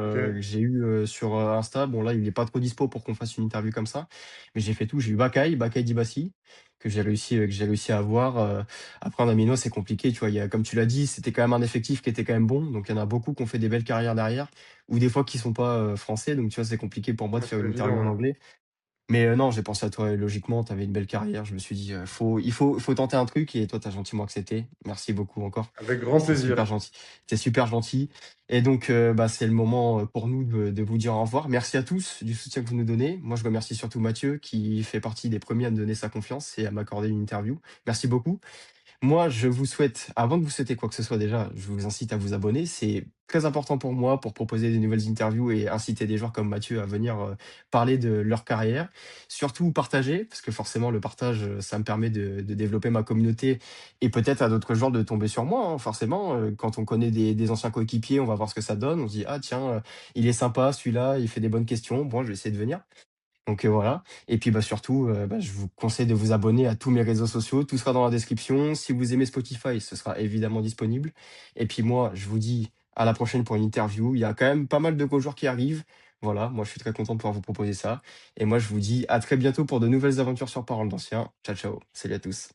B: Ok.
A: que j'ai eu, sur, Insta. Bon là, il est pas trop dispo pour qu'on fasse une interview comme ça, mais j'ai fait tout. J'ai eu Bakay Dibassi, que j'ai réussi à avoir, après en Amino, c'est compliqué, tu vois? Il y a comme tu l'as dit, c'était quand même un effectif qui était quand même bon, donc il y en a beaucoup qui ont fait des belles carrières derrière ou des fois qui sont pas, français, donc tu vois, c'est compliqué pour moi de
B: Ouais, c'est
A: faire
B: pas
A: une
B: évident,
A: interview en
B: ouais.
A: anglais. Mais non, j'ai pensé à toi et logiquement, tu avais une belle carrière. Je me suis dit, «Faut tenter un truc» et toi, tu as gentiment accepté. Merci beaucoup encore.
B: Avec grand plaisir.
A: C'est super gentil et donc bah, c'est le moment, pour nous de vous dire au revoir. Merci à tous du soutien que vous nous donnez. Moi, je remercie surtout Mathieu qui fait partie des premiers à me donner sa confiance et à m'accorder une interview. Merci beaucoup. Moi, je vous souhaite avant de vous souhaiter quoi que ce soit déjà, je vous incite à vous abonner. C'est très important pour moi pour proposer des nouvelles interviews et inciter des joueurs comme Mathieu à venir, parler de leur carrière. Surtout partager, parce que forcément le partage, ça me permet de développer ma communauté et peut-être à d'autres joueurs de tomber sur moi, hein, forcément, quand on connaît des anciens coéquipiers, on va voir ce que ça donne. On se dit: «Ah tiens, il est sympa celui-là, il fait des bonnes questions. Bon, je vais essayer de venir». Donc voilà et puis, bah, surtout, bah, je vous conseille de vous abonner à tous mes réseaux sociaux, tout sera dans la description. Si vous aimez Spotify, ce sera évidemment disponible et puis moi, je vous dis à la prochaine pour une interview. Il y a quand même pas mal de gros joueurs qui arrivent. Voilà, moi, je suis très content de pouvoir vous proposer ça et moi, je vous dis à très bientôt pour de nouvelles aventures sur Parole d'anciens. Ciao, ciao. Salut à tous.